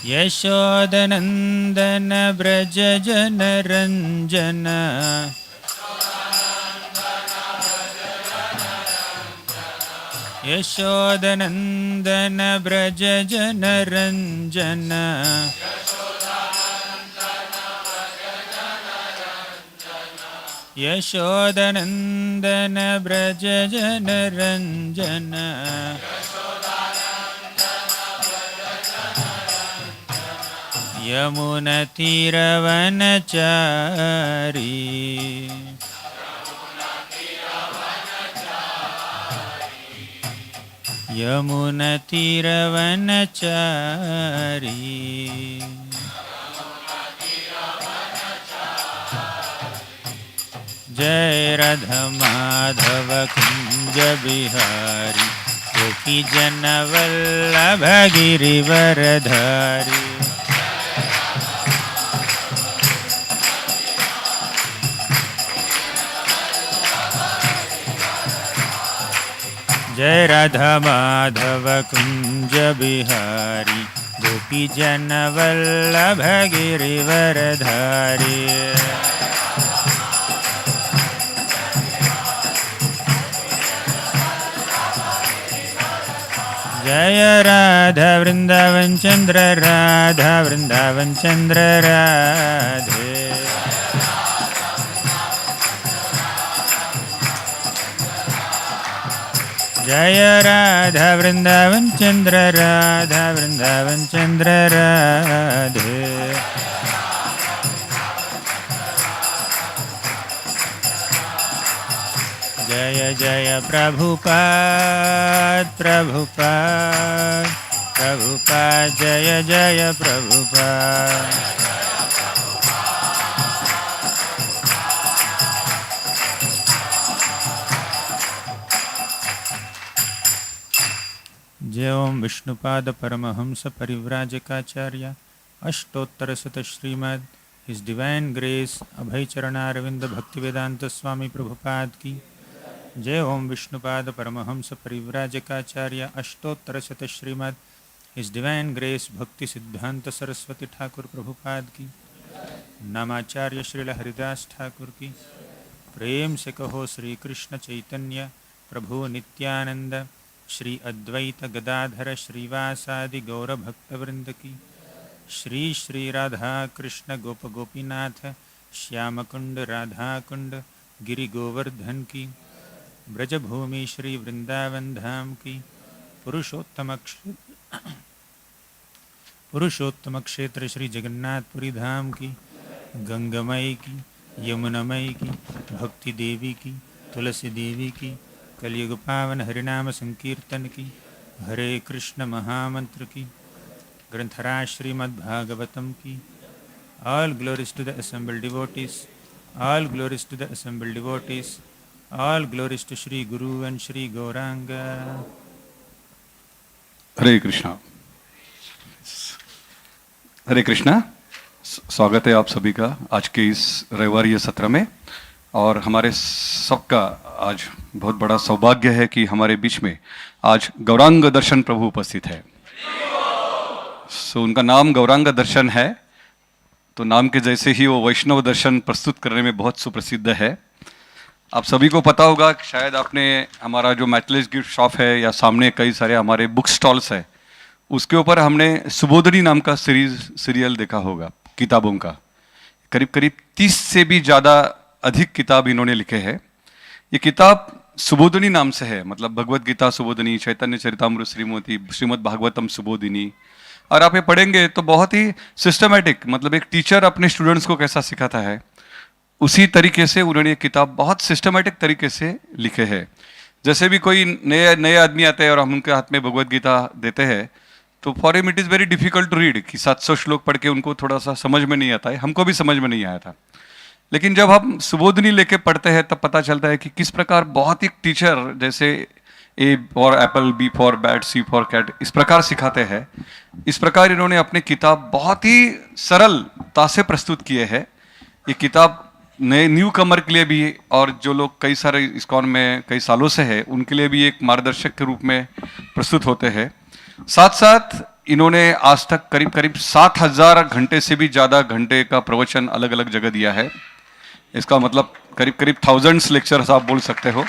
यशोदनन्दन व्रज जनरञ्जन यशोदनन्दन व्रज जनरञ्जन यशोदनन्दन व्रज जनरञ्जन यमुनतीरवनचारी यमुनतीरवनचारी जय राधा माधव कुंज बिहारी गोपी जन वल्लभ गिरिवरधारी जय राधा माधव कुंज बिहारी गोपी जन वल्लभ गिरिवरधारी जय राधा वृंदावन चंद्र राधा वृंदावन चंद्र राधे जय राधा वृंदावन चंद्र राधा वृंदावन चंद्र राधे जय जय प्रभुपाद प्रभुपाद प्रभुपाद जय जय प्रभुपाद जय ओम विष्णुपाद परमहंस परिव्राजकाचार्य अष्टोत्तर शत श्रीमद हिज डिवाइन ग्रेस अभय चरणारविंद भक्तिवेदांत स्वामी प्रभुपाद की जय ओम विष्णुपाद परमहंस परिव्राजकाचार्य अष्टोत्तर शत श्रीमद हिज डिवाइन ग्रेस भक्ति सिद्धांत सरस्वती ठाकुर प्रभुपाद की नामाचार्य श्रील हरिदास ठाकुर की प्रेम से कहो श्री कृष्ण चैतन्य प्रभु नित्यानंद श्री अद्वैत गदाधर श्रीवासादि गौर भक्तवृंद की श्री श्री राधा कृष्ण गोप गोपीनाथ श्यामकुंड राधा कुंड गिरि गोवर्धन की ब्रजभूमि श्री वृंदावन धाम की पुरुषोत्तम क्षेत्र श्री जगन्नाथपुरी धाम की गंगामयी की यमुनामयी की भक्ति देवी की तुलसी देवी की कलयुग पावन हरिनाम संकीर्तन की हरे कृष्ण महामंत्र की ग्रंथराज श्रीमद्भागवतम की all glories to the assembled devotees all glories to the assembled devotees all glories to Shri Guru and Shri Gauranga Hare Krishna. Hare Krishna. स्वागत है आप सभी का आज के इस रविवारीय सत्र में। और हमारे सबका आज बहुत बड़ा सौभाग्य है कि हमारे बीच में आज गौरांग दर्शन प्रभु उपस्थित है। उनका नाम गौरांग दर्शन है, तो नाम के जैसे ही वो वैष्णव दर्शन प्रस्तुत करने में बहुत सुप्रसिद्ध है। आप सभी को पता होगा कि शायद आपने हमारा जो मैटलेस गिफ्ट शॉप है या सामने कई सारे हमारे बुक स्टॉल्स है, उसके ऊपर हमने सुबोधनी नाम का सीरियल देखा होगा किताबों का। करीब करीब 30 से भी ज़्यादा अधिक किताब इन्होंने लिखे हैं। ये किताब सुबोधनी नाम से है, मतलब भगवत गीता सुबोधनी, चैतन्य चरितामृत श्रीमती, श्रीमद् भागवतम सुबोधिनी। और आप ये पढ़ेंगे तो बहुत ही सिस्टमेटिक, मतलब एक टीचर अपने स्टूडेंट्स को कैसा सिखाता है उसी तरीके से उन्होंने ये किताब बहुत सिस्टमेटिक तरीके से लिखे हैं। जैसे भी कोई नए आदमी आते हैं और हम उनके हाथ में भगवत गीता देते हैं तो for him it is very difficult to read, कि 700 श्लोक पढ़ के उनको थोड़ा सा समझ में नहीं आता है। हमको भी समझ में नहीं आया था, लेकिन जब हम सुबोधनी लेके पढ़ते हैं तब पता चलता है कि किस प्रकार बहुत ही टीचर जैसे A for apple, B for bat, C for cat, इस प्रकार सिखाते हैं। इस प्रकार इन्होंने अपनी किताब बहुत ही सरलता से प्रस्तुत किए हैं। ये किताब नए न्यू कमर के लिए भी और जो लोग कई सारे इस्कॉन में कई सालों से है उनके लिए भी एक मार्गदर्शक के रूप में प्रस्तुत होते हैं। साथ साथ इन्होंने आज तक करीब करीब 7,000 घंटे से भी ज़्यादा घंटे का प्रवचन अलग अलग जगह दिया है। इसका मतलब करीब करीब थाउजेंड्स लेक्चर्स आप बोल सकते हो।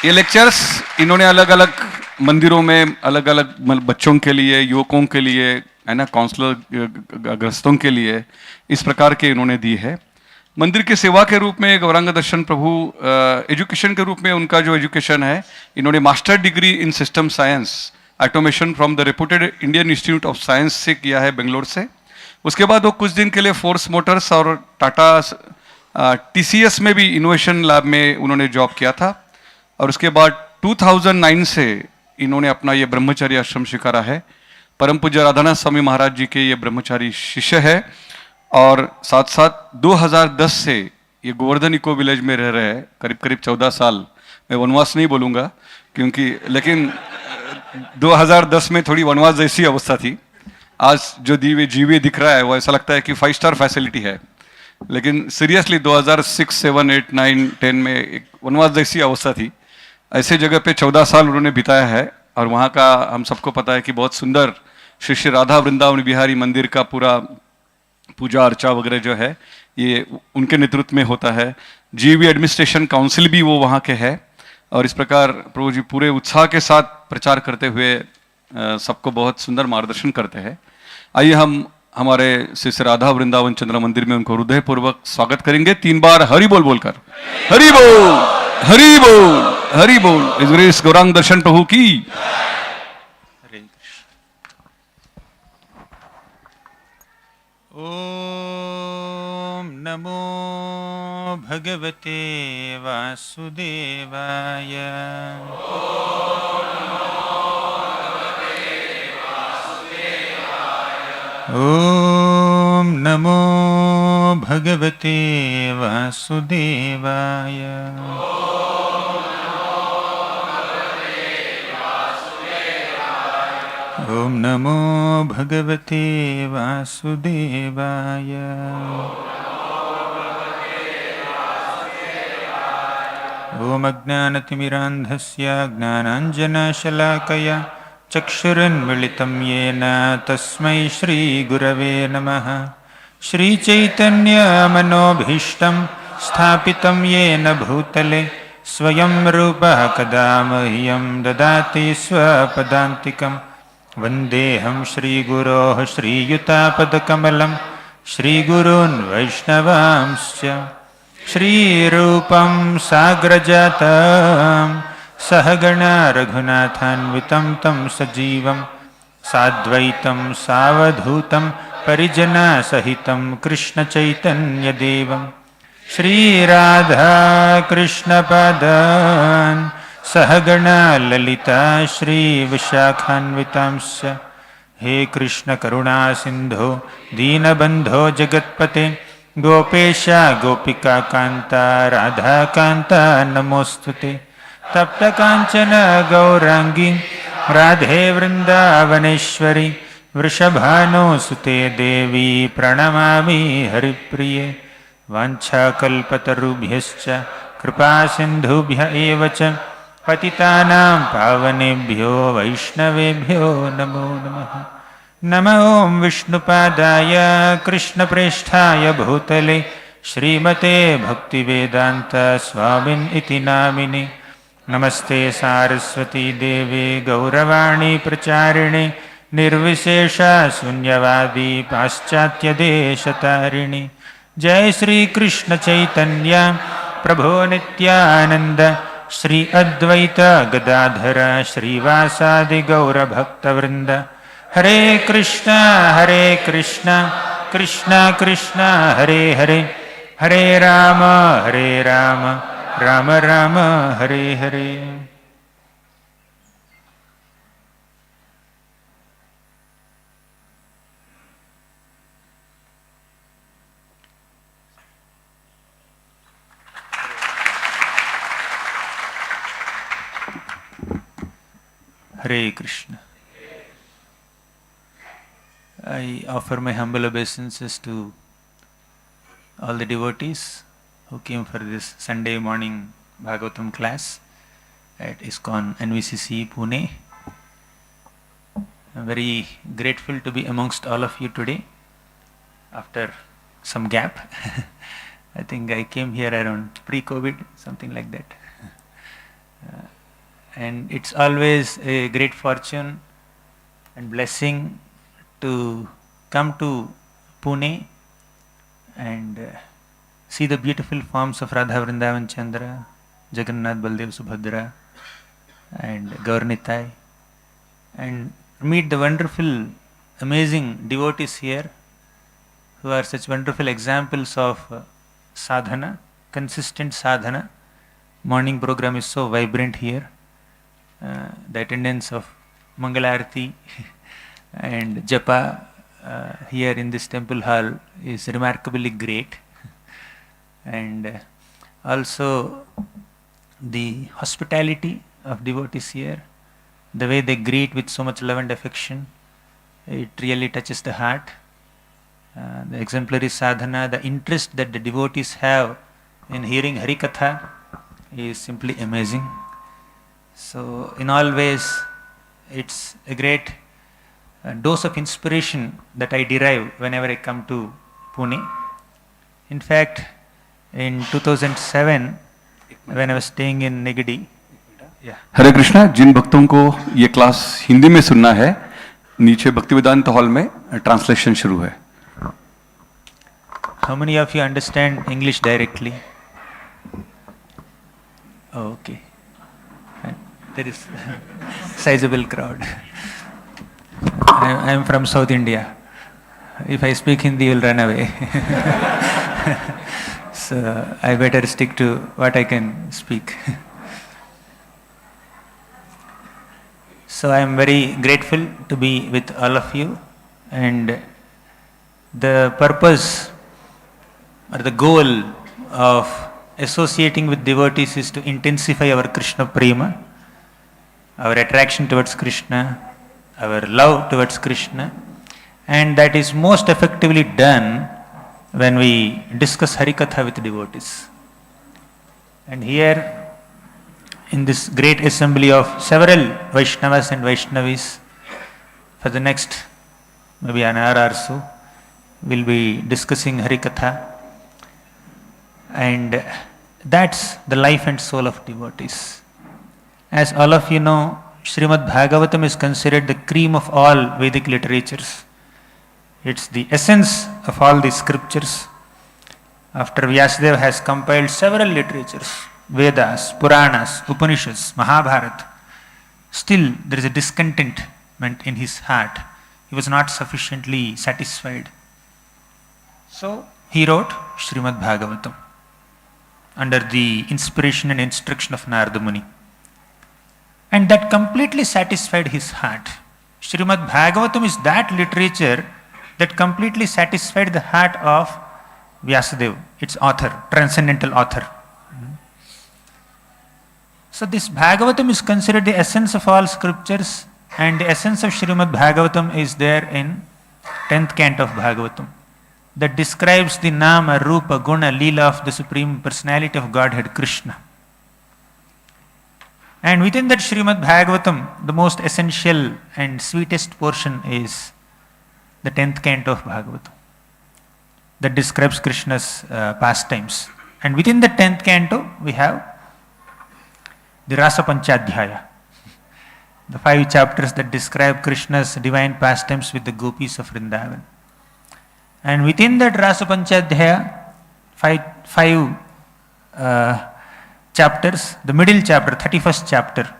ये लेक्चर्स इन्होंने अलग अलग मंदिरों में अलग अलग बच्चों के लिए, युवकों के लिए, है ना, काउंसलर ग्रस्तों के लिए इस प्रकार के इन्होंने दी है। मंदिर के सेवा के रूप में गौरांग दर्शन प्रभु एजुकेशन के रूप में उनका जो एजुकेशन है, इन्होंने master degree in system science automation from the reputed Indian institute of science से किया है, बेंगलोर से। उसके बाद वो कुछ दिन के लिए फोर्स मोटर्स और टाटा टीसीएस में भी इनोवेशन लैब में उन्होंने जॉब किया था। और उसके बाद 2009 से इन्होंने अपना ये ब्रह्मचारी आश्रम स्वीकारा है। परम पूज्य राधानाथ स्वामी महाराज जी के ये ब्रह्मचारी शिष्य है। और साथ साथ 2010 से ये गोवर्धन इको विलेज में रह रहे हैं, करीब करीब 14 साल। मैं वनवास नहीं बोलूँगा क्योंकि, लेकिन 2010 में थोड़ी वनवास जैसी अवस्था थी। आज जो जीवे दिख रहा है वो ऐसा लगता है कि 5 स्टार फैसिलिटी है, लेकिन सीरियसली 2006, 7, 8, 9, 10 में एक वनवास जैसी अवस्था थी। ऐसे जगह पे 14 साल उन्होंने बिताया है। और वहाँ का हम सबको पता है कि बहुत सुंदर श्री श्री राधा वृंदावन बिहारी मंदिर का पूरा पूजा अर्चा वगैरह जो है ये उनके नेतृत्व में होता है। जीवी एडमिनिस्ट्रेशन काउंसिल भी वो वहाँ के है। और इस प्रकार प्रभु जी पूरे उत्साह के साथ प्रचार करते हुए सबको बहुत सुंदर मार्गदर्शन करते हैं। आइए हम हमारे श्री श्री राधा वृंदावन चंद्र मंदिर में उनको हृदयपूर्वक स्वागत करेंगे 3 बार हरि बोल बोलकर। हरि बोल, हरि बोल, हरि बोल। इस ग्रेस गौरांग दर्शन प्रभु की। हरे ओम नमो भगवते वासुदेवाय। ओम नमो भगवते वासुदेवाय। ओम नमो भगवते वासुदेवाय। ओम अज्ञानतिमिरान्धस्य ज्ञानाञ्जनशलाकया चक्षुरुन्मिलितं येन तस्मै श्रीगुरवे नमः। श्रीचैतन्यमनोभीष्टं स्थापितं येन भूतले स्वयं रूपः कदा मह्यं ददाति स्वपदान्तिकं। वन्देऽहं श्रीगुरोः श्रीयुतापदकमलं श्रीगुरून् वैष्णवांश्च। श्रीरूपं साग्रजातं सहगणा रघुनाथान्वितं तं सजीवं साद्वैतं सावधूतं परिजनसहितं कृष्णचैतन्यदेवं श्रीराधा कृष्णपादान् सहगणा ललिता श्रीविशाखान्वितांश्च। हे कृष्ण करुणा सिन्धो दीनबन्धो जगत्पते गोपेश गोपिका कान्ता राधा कान्ता नमोस्तुते। तप्त कांचन गौरांगी राधे वृंदावनेश्वरी वृषभानुसुते देवी प्रणमामि हरिप्रिये। वाञ्छाकल्पतरुभ्यश्च कृपा सिन्धुभ्य एव च पतितानां पावनेभ्यो वैष्णवेभ्यो नमो नमः। नमो ॐ विष्णुपादाय कृष्णप्रेष्ठाय भूतले श्रीमते भक्तिवेदान्त स्वामिन् इति नामिने। नमस्ते सारस्वती देवे गौरवाणी प्रचारिणे निर्विशेष शून्यवादी पाश्चात्यदेशतारिणे। जय श्री कृष्ण चैतन्य प्रभो नित्यानंद श्री अद्वैत गदाधर श्रीवासादि गौरभक्तवृंद। हरे Krishna Krishna Krishna Hare Hare Hare Ram Ram Ram Hare Hare. Hare Krishna. I offer my humble obeisances to all the devotees who came for this Sunday morning Bhagavatam class at ISKCON NVCC Pune. I'm very grateful to be amongst all of you today after some gap. I think I came here around pre-COVID, something like that. And it's always a great fortune and blessing to come to Pune and see the beautiful forms of Radha Vrindavan Chandra, Jagannath Baldev Subhadra and Gaurnitai, and meet the wonderful, amazing devotees here who are such wonderful examples of sadhana, consistent sadhana. Morning program is so vibrant here. The attendance of Mangalarti and Japa here in this temple hall is remarkably great. And also the hospitality of devotees here, the way they greet with so much love and affection, it really touches the heart. The exemplary sadhana, the interest that the devotees have in hearing Harikatha is simply amazing. So in all ways, it's a great dose of inspiration that I derive whenever I come to Pune. In fact, in 2007, when I was staying in Negadi, हरे कृष्णा, जिन भक्तों को ये class Hindi में सुनना है, नीचे Bhaktivedanta hall में translation शुरू है. How many of you understand English directly? Oh, okay. There is a sizable crowd. I am from South India. If I speak Hindi, you will run away. So I better stick to what I can speak. So I am very grateful to be with all of you, and the purpose or the goal of associating with devotees is to intensify our Krishna prema, our attraction towards Krishna, our love towards Krishna, and that is most effectively done when we discuss Harikatha with devotees. And here in this great assembly of several Vaishnavas and Vaishnavis, for the next maybe an hour or so, we'll be discussing Harikatha, and that's the life and soul of devotees. As all of you know, Srimad Bhagavatam is considered the cream of all Vedic literatures. It's the essence of all the scriptures. After Vyasadeva has compiled several literatures, Vedas, Puranas, Upanishads, Mahabharata, still there is a discontentment in his heart. He was not sufficiently satisfied. So he wrote Srimad Bhagavatam under the inspiration and instruction of Narada Muni. And that completely satisfied his heart. Srimad Bhagavatam is that literature that completely satisfied the heart of Vyasadeva, its author, transcendental author. So this Bhagavatam is considered the essence of all scriptures, and the essence of Srimad Bhagavatam is there in 10th canto of Bhagavatam, that describes the Nama, Rupa, Guna, Leela of the Supreme Personality of Godhead, Krishna. And within that Srimad Bhagavatam, the most essential and sweetest portion is the 10th canto of Bhagavatam, that describes Krishna's pastimes. And within the 10th canto, we have the Rasa Panchadhyaya, the 5 chapters that describe Krishna's divine pastimes with the gopis of Vrindavan. And within that Rasa Panchadhyaya, five chapters, the middle chapter, 31st chapter,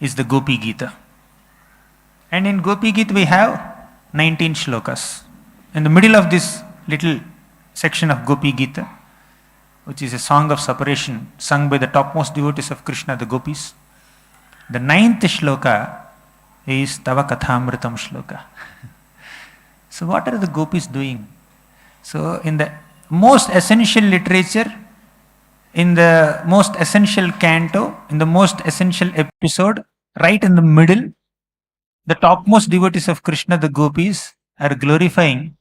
is the Gopi Gita. And in Gopi Gita we have 19 shlokas. In the middle of this little section of Gopi Gita, which is a song of separation sung by the topmost devotees of Krishna, the gopis, the 9th shloka is Tava Kathamritam shloka. So what are the gopis doing? So in the most essential literature, in the most essential canto, in the most essential episode, right in the middle, the topmost devotees of Krishna, the gopis, are glorifying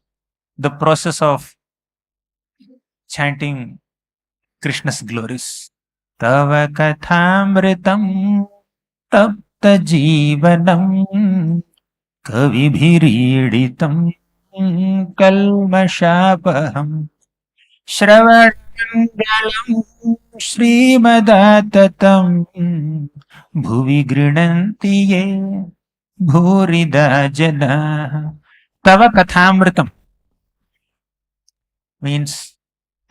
the process of chanting Krishna's glories. Tava kathamritam tapta jivanam कविभिरीडितं कल्मषापहं श्रवणमङ्गलं श्रीमदाततं भुवि गृह्णन्ति ये भूरिदा जनाः. तव कथामृतम means,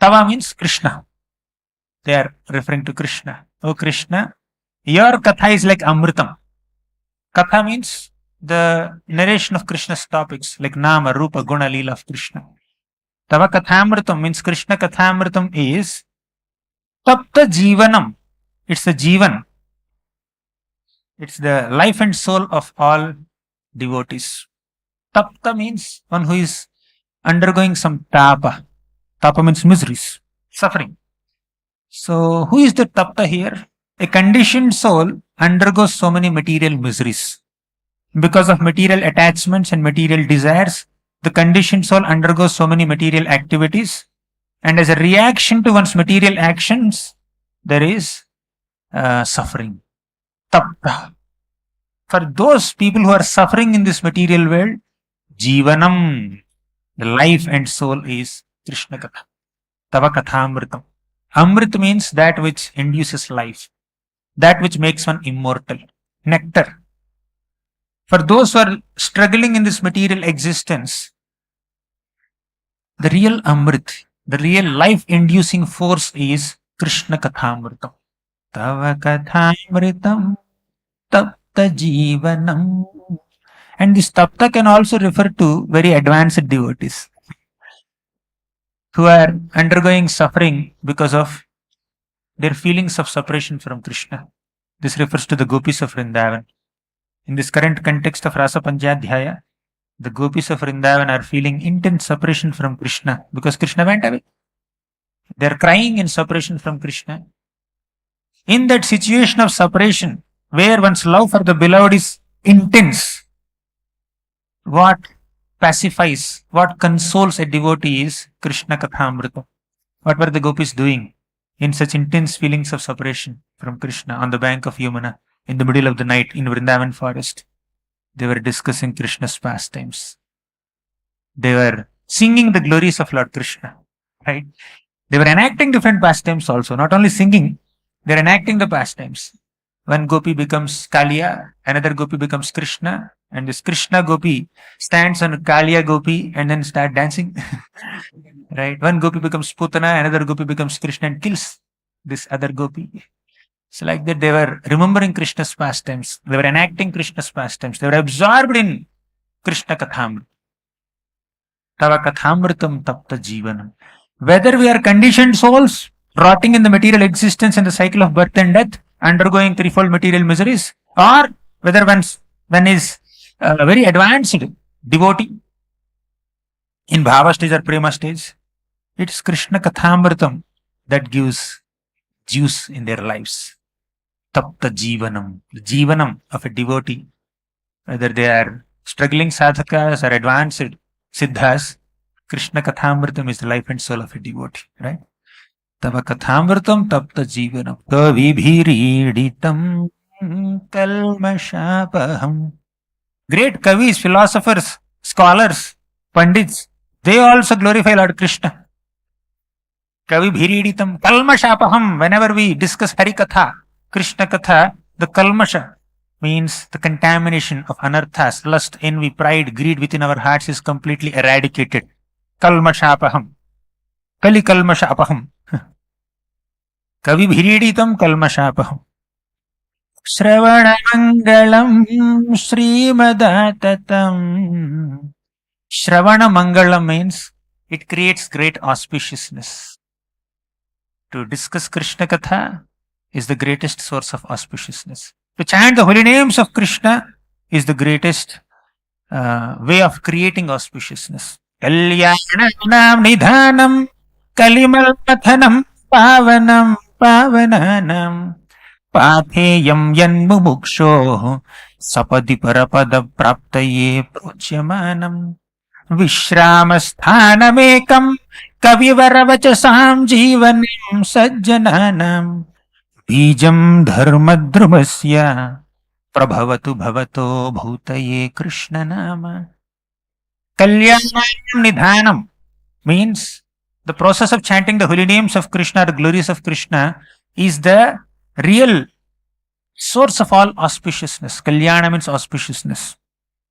tava means Krishna. They are referring to Krishna. Oh Krishna, your katha is like amritam. Katha means the narration of Krishna's topics like Nama, Rupa, Guna, Leela of Krishna. Tava kathamritam means Krishna kathamritam is tapta jivanam. It's the jivan. It's the life and soul of all devotees. Tapta means one who is undergoing some tapa. Tapa means miseries, suffering. So who is the tapta here? A conditioned soul undergoes so many material miseries. Because of material attachments and material desires, the conditioned soul undergoes so many material activities. And as a reaction to one's material actions, there is suffering. Tapta. For those people who are suffering in this material world, jivanam, the life and soul is Krishna Katha. Tava Kathamritam. Amrit means that which induces life, that which makes one immortal. Nectar. For those who are struggling in this material existence, the real Amrit, the real life-inducing force is Krishna Kathamritam. Tava Kathamritam Tapta Jivanam. And this Tapta can also refer to very advanced devotees who are undergoing suffering because of their feelings of separation from Krishna. This refers to the gopis of Vrindavan. In this current context of Rasa Panchadhyaya, the gopis of Vrindavan are feeling intense separation from Krishna because Krishna went away. They are crying in separation from Krishna. In that situation of separation, where one's love for the beloved is intense, what pacifies, what consoles a devotee is Krishna Kathamrita. What were the gopis doing in such intense feelings of separation from Krishna on the bank of Yamuna in the middle of the night in Vrindavan forest? They were discussing Krishna's pastimes. They were singing the glories of Lord Krishna, right? They were enacting different pastimes also, not only singing, they are enacting the pastimes. One gopi becomes Kaliya, another gopi becomes Krishna, and this Krishna gopi stands on Kaliya gopi and then start dancing. Right? One gopi becomes Putana, another gopi becomes Krishna and kills this other gopi. So like that they were remembering Krishna's pastimes. They were enacting Krishna's pastimes. They were absorbed in Krishna Kathamrita. Tava Kathamritam Tapta Jivanam. Whether we are conditioned souls, rotting in the material existence and the cycle of birth and death, undergoing threefold material miseries, or whether one is a very advanced devotee in bhava stage or prema stage, it is Krishna Kathamritam that gives juice in their lives. Tapta Jivanam, the Jivanam of a devotee, whether they are struggling sadhakas or advanced siddhas, Krishna Kathamritam is the life and soul of a devotee, right? Tava Kathamritam Tapta Jivanam Kavibhiriditam Kalmashapaham. Great kavis, philosophers, scholars, pandits, they also glorify Lord Krishna. Kavibhiriditam Kalmashapaham. Whenever we discuss Harikatha, Krishna Katha, the Kalmasha means the contamination of anarthas, lust, envy, pride, greed within our hearts is completely eradicated. Kalmashapaham. Kali Kalmashapaham. Kavibhiriditam Kalmashapaham. Shravanamangalam Srimadatatam. Shravana Mangalam means it creates great auspiciousness. To discuss Krishna Katha is the greatest source of auspiciousness. To chant the holy names of Krishna is the greatest way of creating auspiciousness. Kalyanam Nidhanam Kalimal Pathanam Pavanam Pavananam Patheyam Yanmumuksho Sapadi Parapada Praptaye Prochyamanam Vishramasthanamekam Kavivaravachasam Jivanim Sajjananam Bijam Dharmadrumasya Prabhavatu bhavato bhutaye Krishna nama. Kalyanam nidhanam means the process of chanting the holy names of Krishna, the glories of Krishna, is the real source of all auspiciousness. Kalyana means auspiciousness.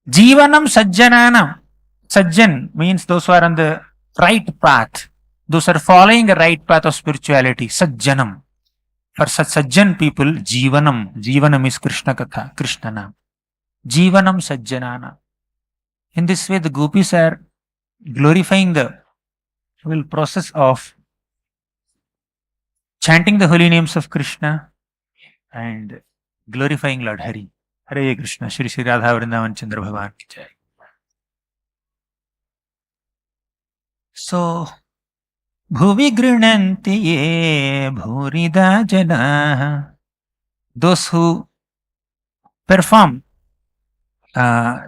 Jivanam sajjananam. Sajjan means those who are on the right path. Those who are following the right path of spirituality. Sajjanam. For such sajjan people, Jivanam. Jivanam is Krishna Katha, Krishna Nam. Jivanam sajjanana. In this way, the gopis are glorifying the whole process of chanting the holy names of Krishna and glorifying Lord Hari. Hare Krishna, Shri Shri Radha Vrindavan Chandra Bhavan ki jai. So, Bhuvi Grinanti ye Bhurida Jana. Those who perform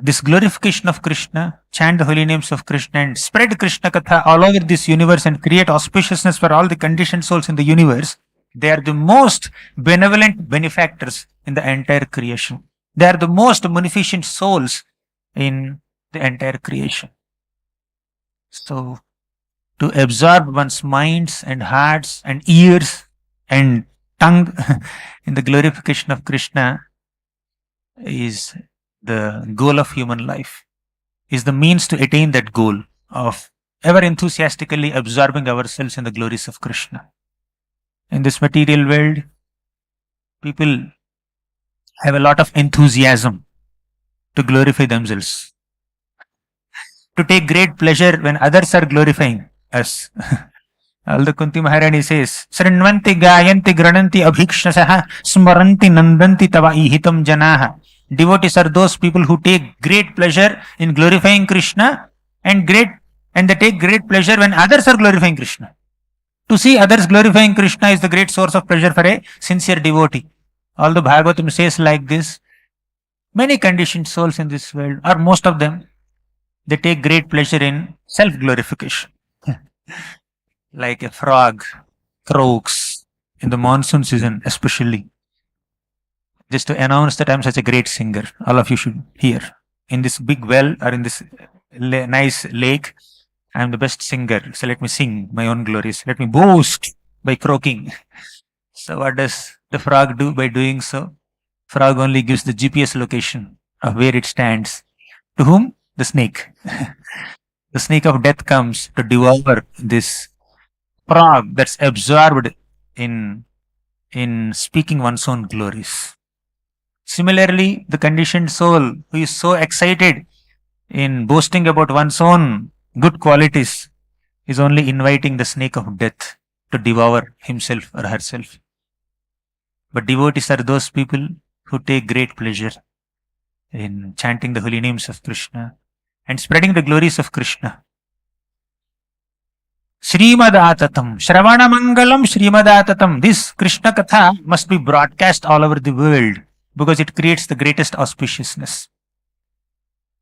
this glorification of Krishna, chant the holy names of Krishna and spread Krishna Katha all over this universe and create auspiciousness for all the conditioned souls in the universe, they are the most benevolent benefactors in the entire creation. They are the most munificent souls in the entire creation. So, to absorb one's minds and hearts and ears and tongue in the glorification of Krishna is the goal of human life, is the means to attain that goal of ever enthusiastically absorbing ourselves in the glories of Krishna. In this material world, people have a lot of enthusiasm to glorify themselves, to take great pleasure when others are glorifying us. Although Kunti Maharani says, Srinvanti gayanti grananti abhikshnasaha smaranti nandanti tava ihitam janaha. Devotees are those people who take great pleasure in glorifying Krishna and they take great pleasure when others are glorifying Krishna. To see others glorifying Krishna is the great source of pleasure for a sincere devotee. Although Bhagavatam says like this, many conditioned souls in this world, or most of them, they take great pleasure in self-glorification. Like a frog croaks in the monsoon season especially, just to announce that I'm such a great singer. All of you should hear. In this big well or in this nice lake, I'm the best singer. So let me sing my own glories. Let me boast by croaking. So what does the frog do by doing so? Frog only gives the GPS location of where it stands. To whom? The snake. The snake of death comes to devour this frog that's absorbed in speaking one's own glories. Similarly, the conditioned soul who is so excited in boasting about one's own good qualities is only inviting the snake of death to devour himself or herself. But devotees are those people who take great pleasure in chanting the holy names of Krishna and spreading the glories of Krishna. Srimad-atatam, Shravana-mangalam Srimad-atatam. This Krishna Katha must be broadcast all over the world because it creates the greatest auspiciousness.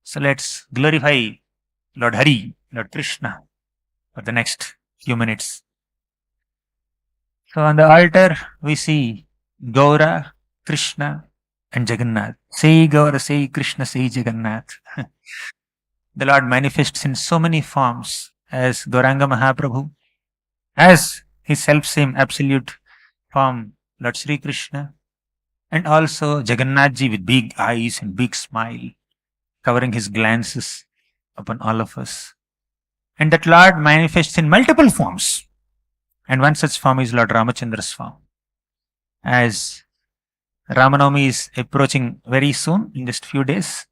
So let's glorify Lord Hari, Lord Krishna for the next few minutes. So on the altar we see Gaura, Krishna and Jagannath. Say Gaura, say Krishna, say Jagannath. The Lord manifests in so many forms as Gauranga Mahaprabhu, as his self-same absolute form, Lord Sri Krishna, and also Jagannathji with big eyes and big smile, covering his glances upon all of us. And that Lord manifests in multiple forms. And one such form is Lord Ramachandra's form. As Ramanavami is approaching very soon, in just few days,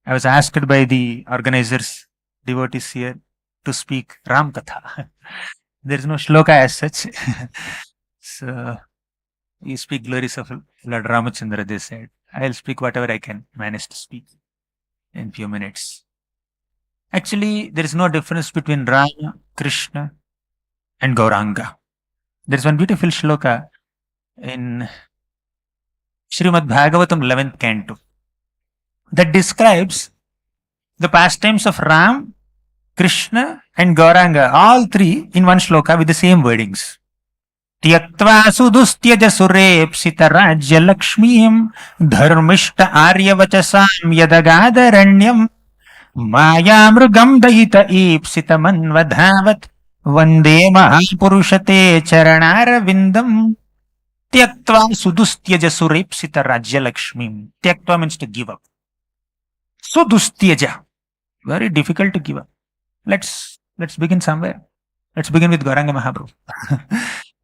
I was asked by the organizers, devotees here, to speak Ram Katha. There is no shloka as such. So, you speak glories of Lord Ramachandra, they said. I'll speak whatever I can manage to speak in few minutes. Actually, there is no difference between Rama, Krishna and Gauranga. There is one beautiful shloka in Srimad Bhagavatam 11th canto that describes the pastimes of Ram, Krishna and Gauranga, all three in one shloka with the same wordings. त्यक्त्वा सुदुस्त्यज सुरेप्सित राज्य लक्ष्मीं धर्मिष्ठ आर्यवचसां यदगादरण्यम् मायामृगं दयित ईप्सितमन्वधावत् वन्दे महापुरुषते चरणारविन्दम् त्यक्त्वा सुदुस्त्यज सुरेप्सित राज्य लक्ष्मीं. Tyaktva means to give up. Sudustyaja, very difficult to give up. Let's begin somewhere. Let's begin with Gauranga Mahaprabhu.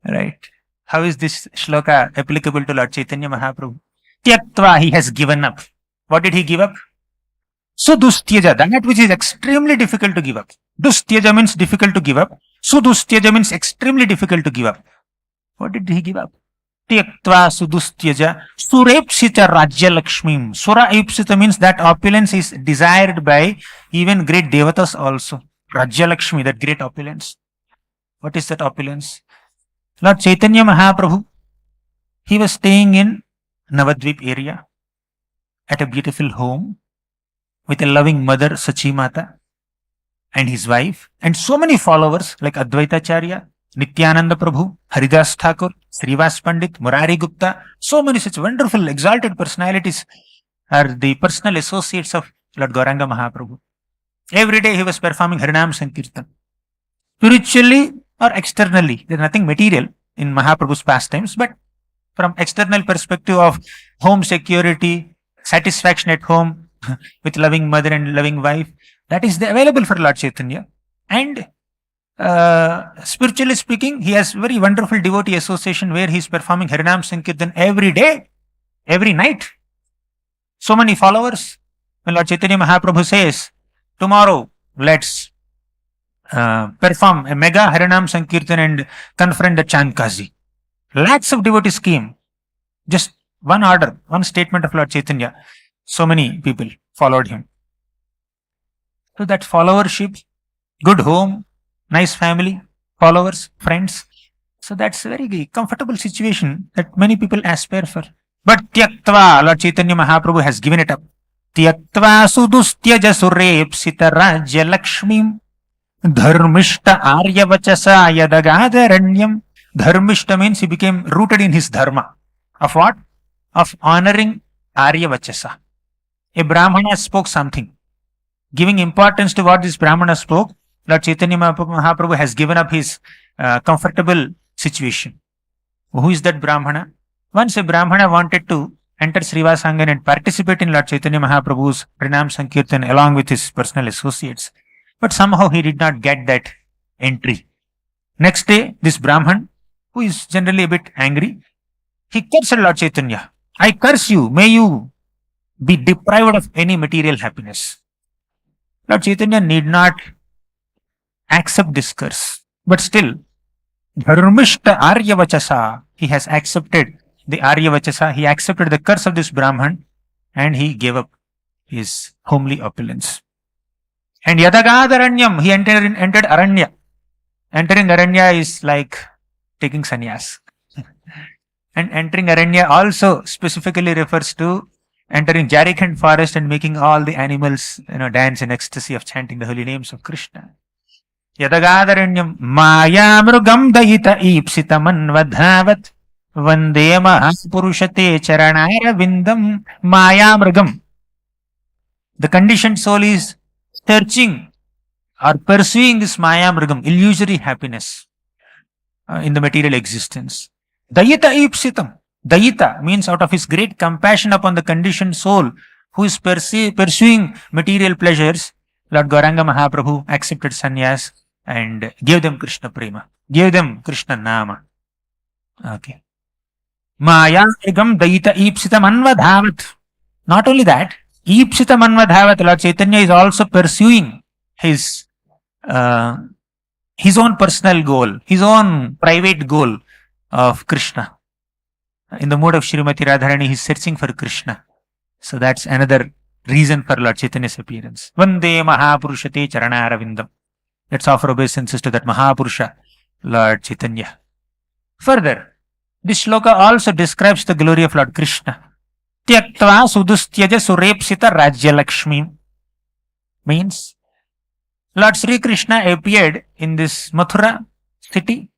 Right. How is this shloka applicable to Lord Chaitanya Mahaprabhu? Tyaktva, he has given up. What did he give up? Sudustyaja, that which is extremely difficult to give up. Dustyaja means difficult to give up. Sudustyaja means extremely difficult to give up. What did he give up? Tyaktva sudustyaja surepsita rajya lakshmim. Sura ipsita means that opulence is desired by even great devatas also. Rajya Lakshmi, that great opulence. What is that opulence? Lord Chaitanya Mahaprabhu, he was staying in Navadvip area at a beautiful home with a loving mother Sachimata and his wife and so many followers like Advaitacharya, Nityananda Prabhu, Haridas Thakur, Srivas Pandit, Murari Gupta, so many such wonderful exalted personalities are the personal associates of Lord Gauranga Mahaprabhu. Every day he was performing Harinam Sankirtan. Spiritually or externally, there is nothing material in Mahaprabhu's pastimes, but from external perspective of home security, satisfaction at home with loving mother and loving wife, that is available for Lord Chaitanya. And spiritually speaking, he has very wonderful devotee association where he is performing Harinam Sankirtan every day, every night. So many followers. When Lord Chaitanya Mahaprabhu says, tomorrow let's perform a mega Harinam Sankirtan and confront the Chandkazi. Lakhs of devotees came. Just one order, one statement of Lord Chaitanya. So many people followed him. So that followership, good home, nice family, followers, friends. So that's a very comfortable situation that many people aspire for. But Tyaktva, Lord Chaitanya Mahaprabhu has given it up. Tyaktva sudustyaja surepsita rajya lakshmim dharmishta aryavachasa yadagadharanyam. Dharmishta means he became rooted in his dharma. Of what? Of honoring Aryavachasa. A Brahmana spoke something. Giving importance to what this Brahmana spoke, Lord Chaitanya Mahaprabhu has given up his comfortable situation. Who is that Brahmana? Once a Brahmana wanted to enter Srivasangan and participate in Lord Chaitanya Mahaprabhu's Pranam Sankirtan along with his personal associates. But somehow he did not get that entry. Next day, this Brahman, who is generally a bit angry, he cursed Lord Chaitanya. I curse you, may you be deprived of any material happiness. Lord Chaitanya need not accept this curse. But still, Dharmishta Aryavachasa, he has accepted the Aryavachasa, he accepted the curse of this Brahman and he gave up his homely opulence. And Yadagadharanyam, he entered Aranya. Entering Aranya is like taking sannyas. And entering Aranya also specifically refers to entering Jarikhand forest and making all the animals dance in ecstasy of chanting the holy names of Krishna. Yadagadharanyam mayamrugam dayita ipsitamanvadhavat vande mahapurushate charanara vindam mayamrugam. The conditioned soul is searching or pursuing this mayamrugam, illusory happiness in the material existence. Dayita ipsitam. Dayita means out of his great compassion upon the conditioned soul who is pursuing material pleasures, Lord Gauranga Mahaprabhu accepted sannyas and gave them Krishna prema, gave them Krishna nama. Okay. Maya egam dayita ipsitam anvadhavat. Not only that, ipsitam anvadhavat, Lord Chaitanya is also pursuing his own personal goal, his own private goal of Krishna. In the mood of Srimati Radharani, he is searching for Krishna. So that's another reason for Lord Chaitanya's appearance. Vande Mahapurushate Charanaravindam. Let's offer obeisances to that Mahapurusha, Lord Chaitanya. Further, this shloka also describes the glory of Lord Krishna. Tyaktva sudustyaja surepsita rajya lakshmi. Means, Lord Sri Krishna appeared in this Mathura city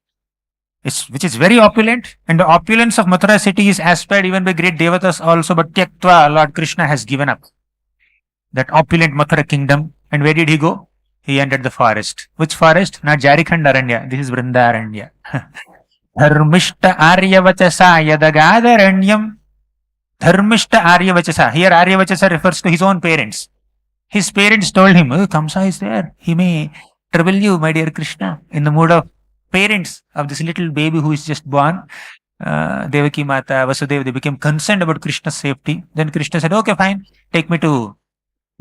which is very opulent, and the opulence of Mathura city is aspired even by great devatas also, but Tyaktva, Lord Krishna has given up that opulent Mathura kingdom. And where did he go? He entered the forest. Which forest? Not Jarikhand Aranya. This is Vrindaranya. Dharmishta Aryavachasa Yadagadharanyam. Dharmishta Aryavachasa. Here Aryavachasa refers to his own parents. His parents told him, oh, Kamsa is there. He may trouble you, my dear Krishna. In the mood of parents of this little baby who is just born, Devaki Mata, Vasudeva, they became concerned about Krishna's safety. Then Krishna said, okay, fine, take me to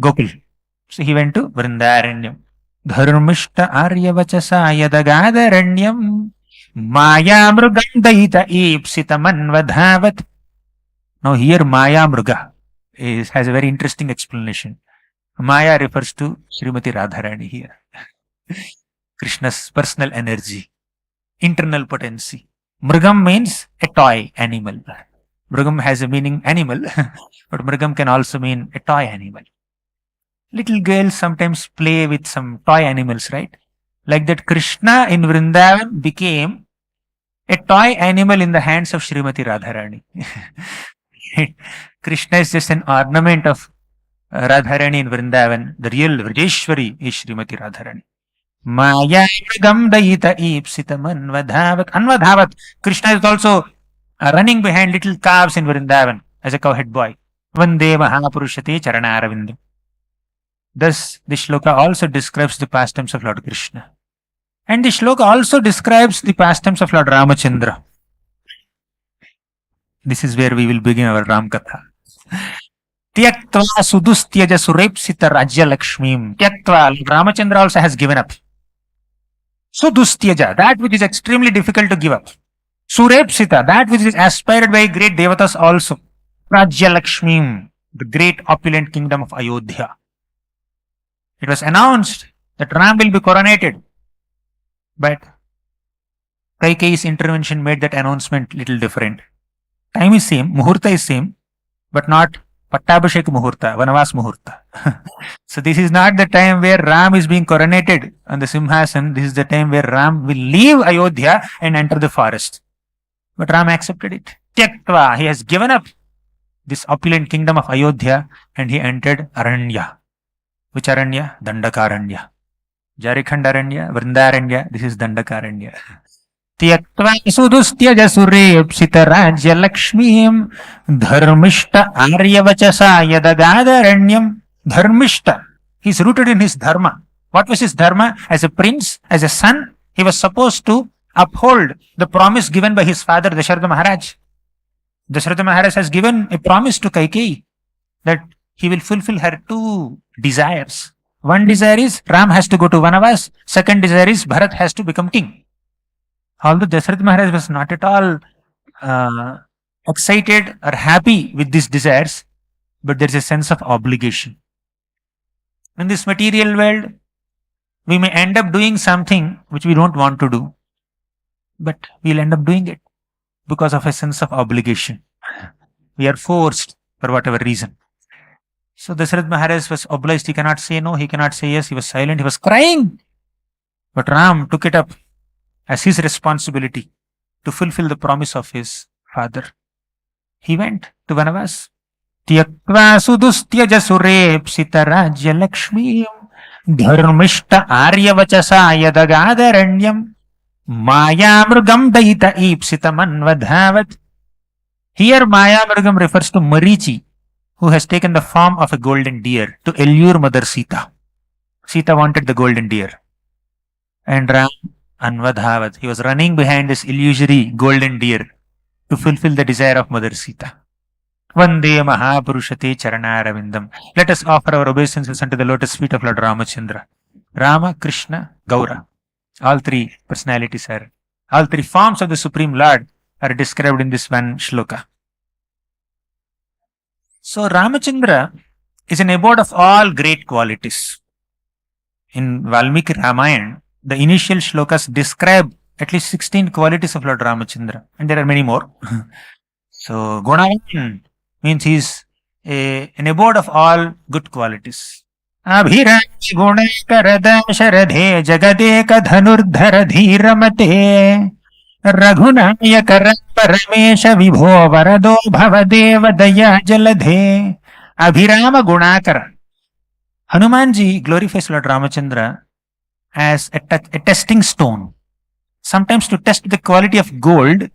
Gokul. So he went to Vrindaranyam. Dharmishta Aryavachasa Yadagadharanyam Maya Mrugam Daita Ipsita Manvadhavat. Now here Maya Mruga has a very interesting explanation. Maya refers to Srimati Radharani here. Krishna's personal energy, internal potency. Mrugam means a toy animal. Mrugam has a meaning animal, but Mrugam can also mean a toy animal. Little girls sometimes play with some toy animals, right? Like that Krishna in Vrindavan became a toy animal in the hands of Srimati Radharani. Krishna is just an ornament of Radharani in Vrindavan. The real Vrajeshwari is Srimati Radharani. Maya Mrugam Daita Ipsita Manvadhavat. Anvadhavat. Krishna is also running behind little calves in Vrindavan as a cowhead boy. Vande Mahapurushate Charanaravinda. Thus, the shloka also describes the pastimes of Lord Krishna. And the shloka also describes the pastimes of Lord Ramachandra. This is where we will begin our Ramakatha. Tyaktva sudustyaja surepsita rajya lakshmim. Tyaktva, Ramachandra also has given up. Sudustyaja, that which is extremely difficult to give up. Surepsita, that which is aspired by great devatas also. Rajya lakshmim, the great opulent kingdom of Ayodhya. It was announced that Ram will be coronated. But Kaikeyi's intervention made that announcement little different. Time is same, Muhurta is same, but not Pattabhishek Muhurta, Vanavas Muhurta. So this is not the time where Ram is being coronated on the Simhasan. This is the time where Ram will leave Ayodhya and enter the forest. But Ram accepted it. Tyaktva, he has given up this opulent kingdom of Ayodhya and he entered Aranya. Which Aranya? Dandakaranya. Jarikhand Aranya, Vrindaranya, this is Dandakaranya. Tyaktva sudustyaja surepsita rajya lakshmim dharmishta aryavachasa yadagadharanyam. Dharmishta, he is rooted in his dharma. What was his dharma? As a prince, as a son, he was supposed to uphold the promise given by his father Dasharatha Maharaj. Dasharatha Maharaj has given a promise to Kaikeyi that he will fulfill her two desires. One desire is Ram has to go to Vanavas. Second desire is Bharat has to become king. Although Dasharatha Maharaj was not at all excited or happy with these desires, but there is a sense of obligation. In this material world, we may end up doing something which we don't want to do, but we'll end up doing it because of a sense of obligation. We are forced for whatever reason. So Dasharatha Maharaj was obliged. He cannot say no, he cannot say yes. He was silent, he was crying. But Ram took it up as his responsibility to fulfill the promise of his father. He went to Vanavas. Tyaktva sudustyaja surepsita rajya lakshmim dharmishta aryavachasa yadagadharanyam maya mrugam daita ipsita manvadhavat. Here Maya Mrugam refers to Marichi, who has taken the form of a golden deer to allure Mother Sita. Sita wanted the golden deer. And Ram Anvadhavat, he was running behind this illusory golden deer to fulfill the desire of Mother Sita. Vande Mahapurushate Charanaravindam. Let us offer our obeisances unto the lotus feet of Lord Ramachandra. Rama, Krishna, Gaura. All three personalities are, all three forms of the Supreme Lord are described in this one shloka. So Ramachandra is an abode of all great qualities. In Valmiki Ramayana, the initial shlokas describe at least 16 qualities of Lord Ramachandra, and there are many more. So Gunavan means he is an abode of all good qualities. Abhiraj gunekaradam sharadhe jagadeka dhanurdhara dhiramate Raghunayak Paramesh विभो वरदो भवदेव दया जलधे Abhirama Gunakara. Hanumanji glorifies Lord Ramachandra as a testing stone. Sometimes to test the quality of gold,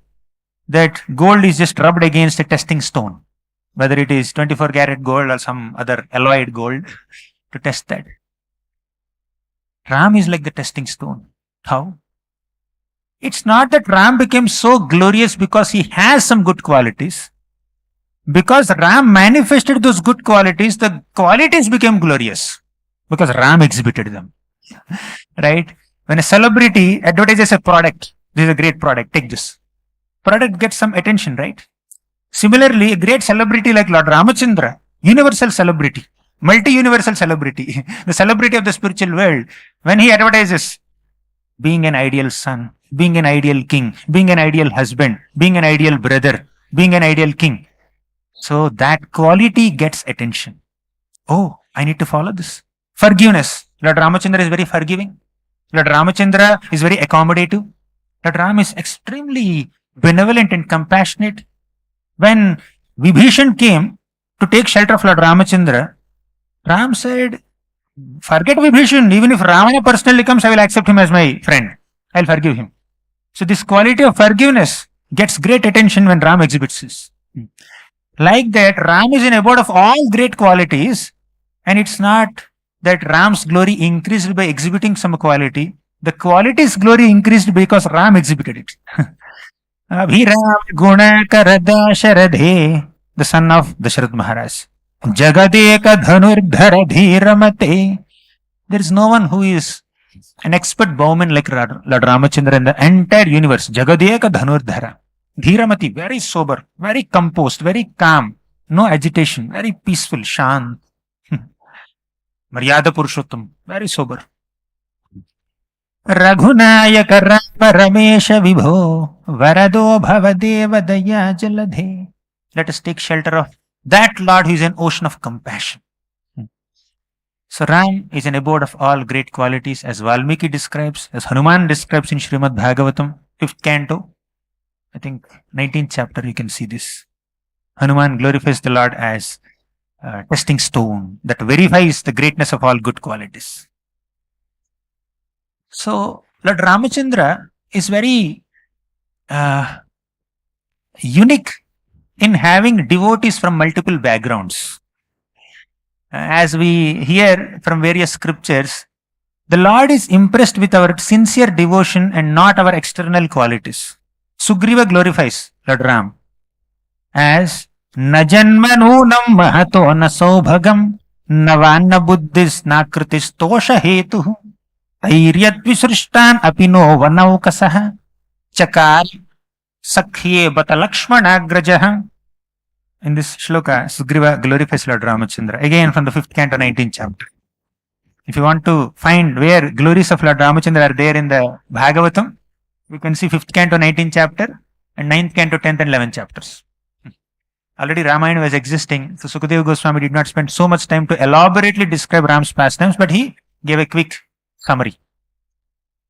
that gold is just rubbed against a testing stone, whether it is 24 karat gold or some other alloyed gold, to test that. Ram is like the testing stone. How? It's not that Ram became so glorious because he has some good qualities. Because Ram manifested those good qualities, the qualities became glorious because Ram exhibited them. Right? When a celebrity advertises a product, this is a great product, take this. Product gets some attention, right? Similarly, a great celebrity like Lord Ramachandra, universal celebrity, multi-universal celebrity, the celebrity of the spiritual world, when he advertises being an ideal son, being an ideal king, being an ideal husband, being an ideal brother, being an ideal king. So that quality gets attention. Oh, I need to follow this. Forgiveness. Lord Ramachandra is very forgiving. Lord Ramachandra is very accommodative. Lord Ram is extremely benevolent and compassionate. When Vibhishan came to take shelter of Lord Ramachandra, Ram said, forget Vibhishan, even if Ravana personally comes, I will accept him as my friend. I'll forgive him. So this quality of forgiveness gets great attention when Ram exhibits this. Like that, Ram is an abode of all great qualities, and it's not that Ram's glory increased by exhibiting some quality. The quality's glory increased because Ram exhibited it. Abhiram Gunakara Dasharadhe, the son of Dasharatha Maharaj. Jagadeka Dhanurdhara Dhiramate. There is no one who is an expert bowman like Lord Ramachandra in the entire universe. Jagadeka Dhanurdhara. Dhiramati, very sober, very composed, very calm, no agitation, very peaceful, shant. Maryada Purushottam, very sober. Raghunayaka Rama Ramesha Vibho Varado Bhavadeva Daya Jaladhe. Let us take shelter of that Lord who is an ocean of compassion. So Ram is an abode of all great qualities, as Valmiki describes, as Hanuman describes in Srimad Bhagavatam, 5th canto. I think 19th chapter you can see this. Hanuman glorifies the Lord as a testing stone that verifies the greatness of all good qualities. So Lord Ramachandra is very unique in having devotees from multiple backgrounds. As we hear from various scriptures, the Lord is impressed with our sincere devotion and not our external qualities. Sugriva glorifies Lord Ram as Najanmanunam Mahato na Sobhagam Navanna Buddhis Nakritis Tosha Hetu Airyat Visrishtan Apino Vanaukasaha Chakar Sakhye Bata Lakshmana Grajaha. In this shloka, Sugriva glorifies Lord Ramachandra. Again from the 5th canto, 19th chapter. If you want to find where glories of Lord Ramachandra are there in the Bhagavatam, you can see 5th canto, 19th chapter and 9th canto, 10th and 11th chapters. Already Ramayana was existing, so Sukadeva Goswami did not spend so much time to elaborately describe Ram's pastimes, but he gave a quick summary.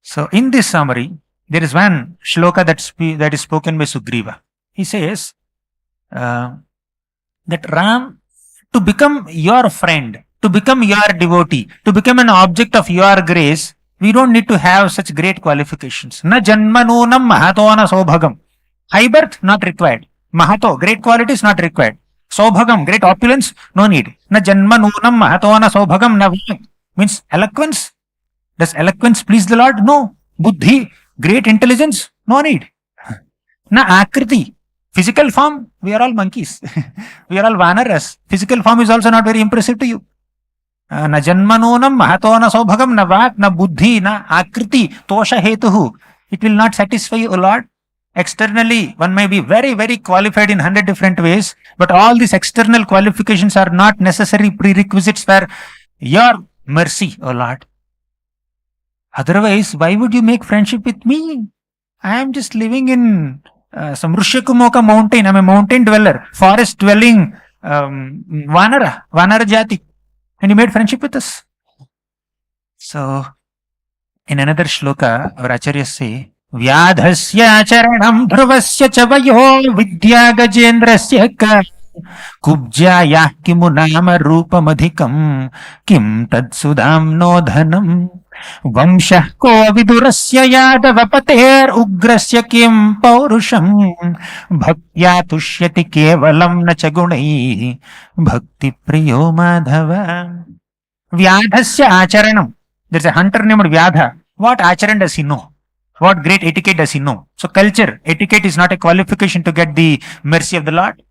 So in this summary, there is one shloka that is spoken by Sugriva. He says that Ram, to become your friend, to become your devotee, to become an object of your grace, we don't need to have such great qualifications. Na janmanunam mahato na sobhagam. High birth, not required. Mahato, great qualities, not required. Sobhagam, great opulence, no need. Na janmanunam mahato na sobhagam na vayam. Means eloquence. Does eloquence please the Lord? No. Buddhi, great intelligence, no need. Na akriti. Physical form, we are all monkeys. We are all vanaras. Physical form is also not very impressive to you. Na janmanonam mahato na sobhagam na vak na buddhi na akriti tosha hetuhu. It will not satisfy you, O Lord. Externally, one may be very, very qualified in 100 different ways, but all these external qualifications are not necessary prerequisites for your mercy, O Lord. Otherwise, why would you make friendship with me? I am just living in some Rushyakumoka mountain. I am a mountain dweller, forest dwelling Vanara Jati. And you made friendship with us. So, in another shloka, our acharyas say, व्याधस्याचरणं ध्रुवस्य च वयो विद्या गजेन्द्रस्य कुब्जायाः किमु नाम रूपमधिकं किं तत्सुधाम्नो धनम् वंशः को विदुरस्य यादवपतेरुग्रस्य किं पौरुषम् भक्त्या तुष्यति केवलं न च गुणैः भक्तिप्रियो माधव व्याधस्य आचरणं. There's a hunter named Vyadha. What acharan does he know? What great etiquette does he know? So culture, etiquette is not a qualification to get the mercy of the Lord.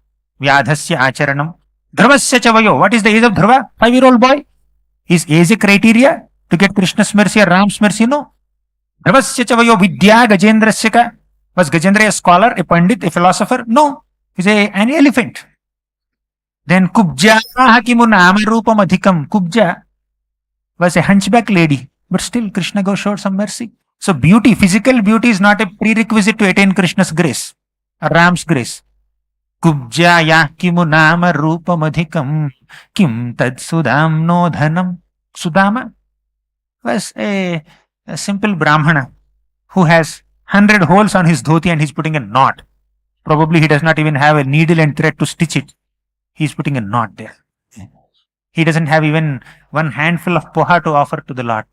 Vyadhasya acharanam. Dhruvasya chavayo. What is the age of Dhruva? 5-year-old boy. Is age a criteria to get Krishna's mercy or Ram's mercy? No. Dhruvasya chavayo vidya gajendrasya ka. Was Gajendra a scholar, a pandit, a philosopher? No. He's an elephant. Then Kubja hakimu nama rupam adhikam. Kubja was a hunchback lady. But still Krishna showed some mercy. So beauty, physical beauty is not a prerequisite to attain Krishna's grace or Ram's grace. Kubjaya kimu nama rupamadhikam kim tad sudamno dhanam. Sudama was a simple Brahmana who has 100 holes on his dhoti and he's putting a knot. Probably he does not even have a needle and thread to stitch it. He's putting a knot there. He doesn't have even one handful of poha to offer to the Lord.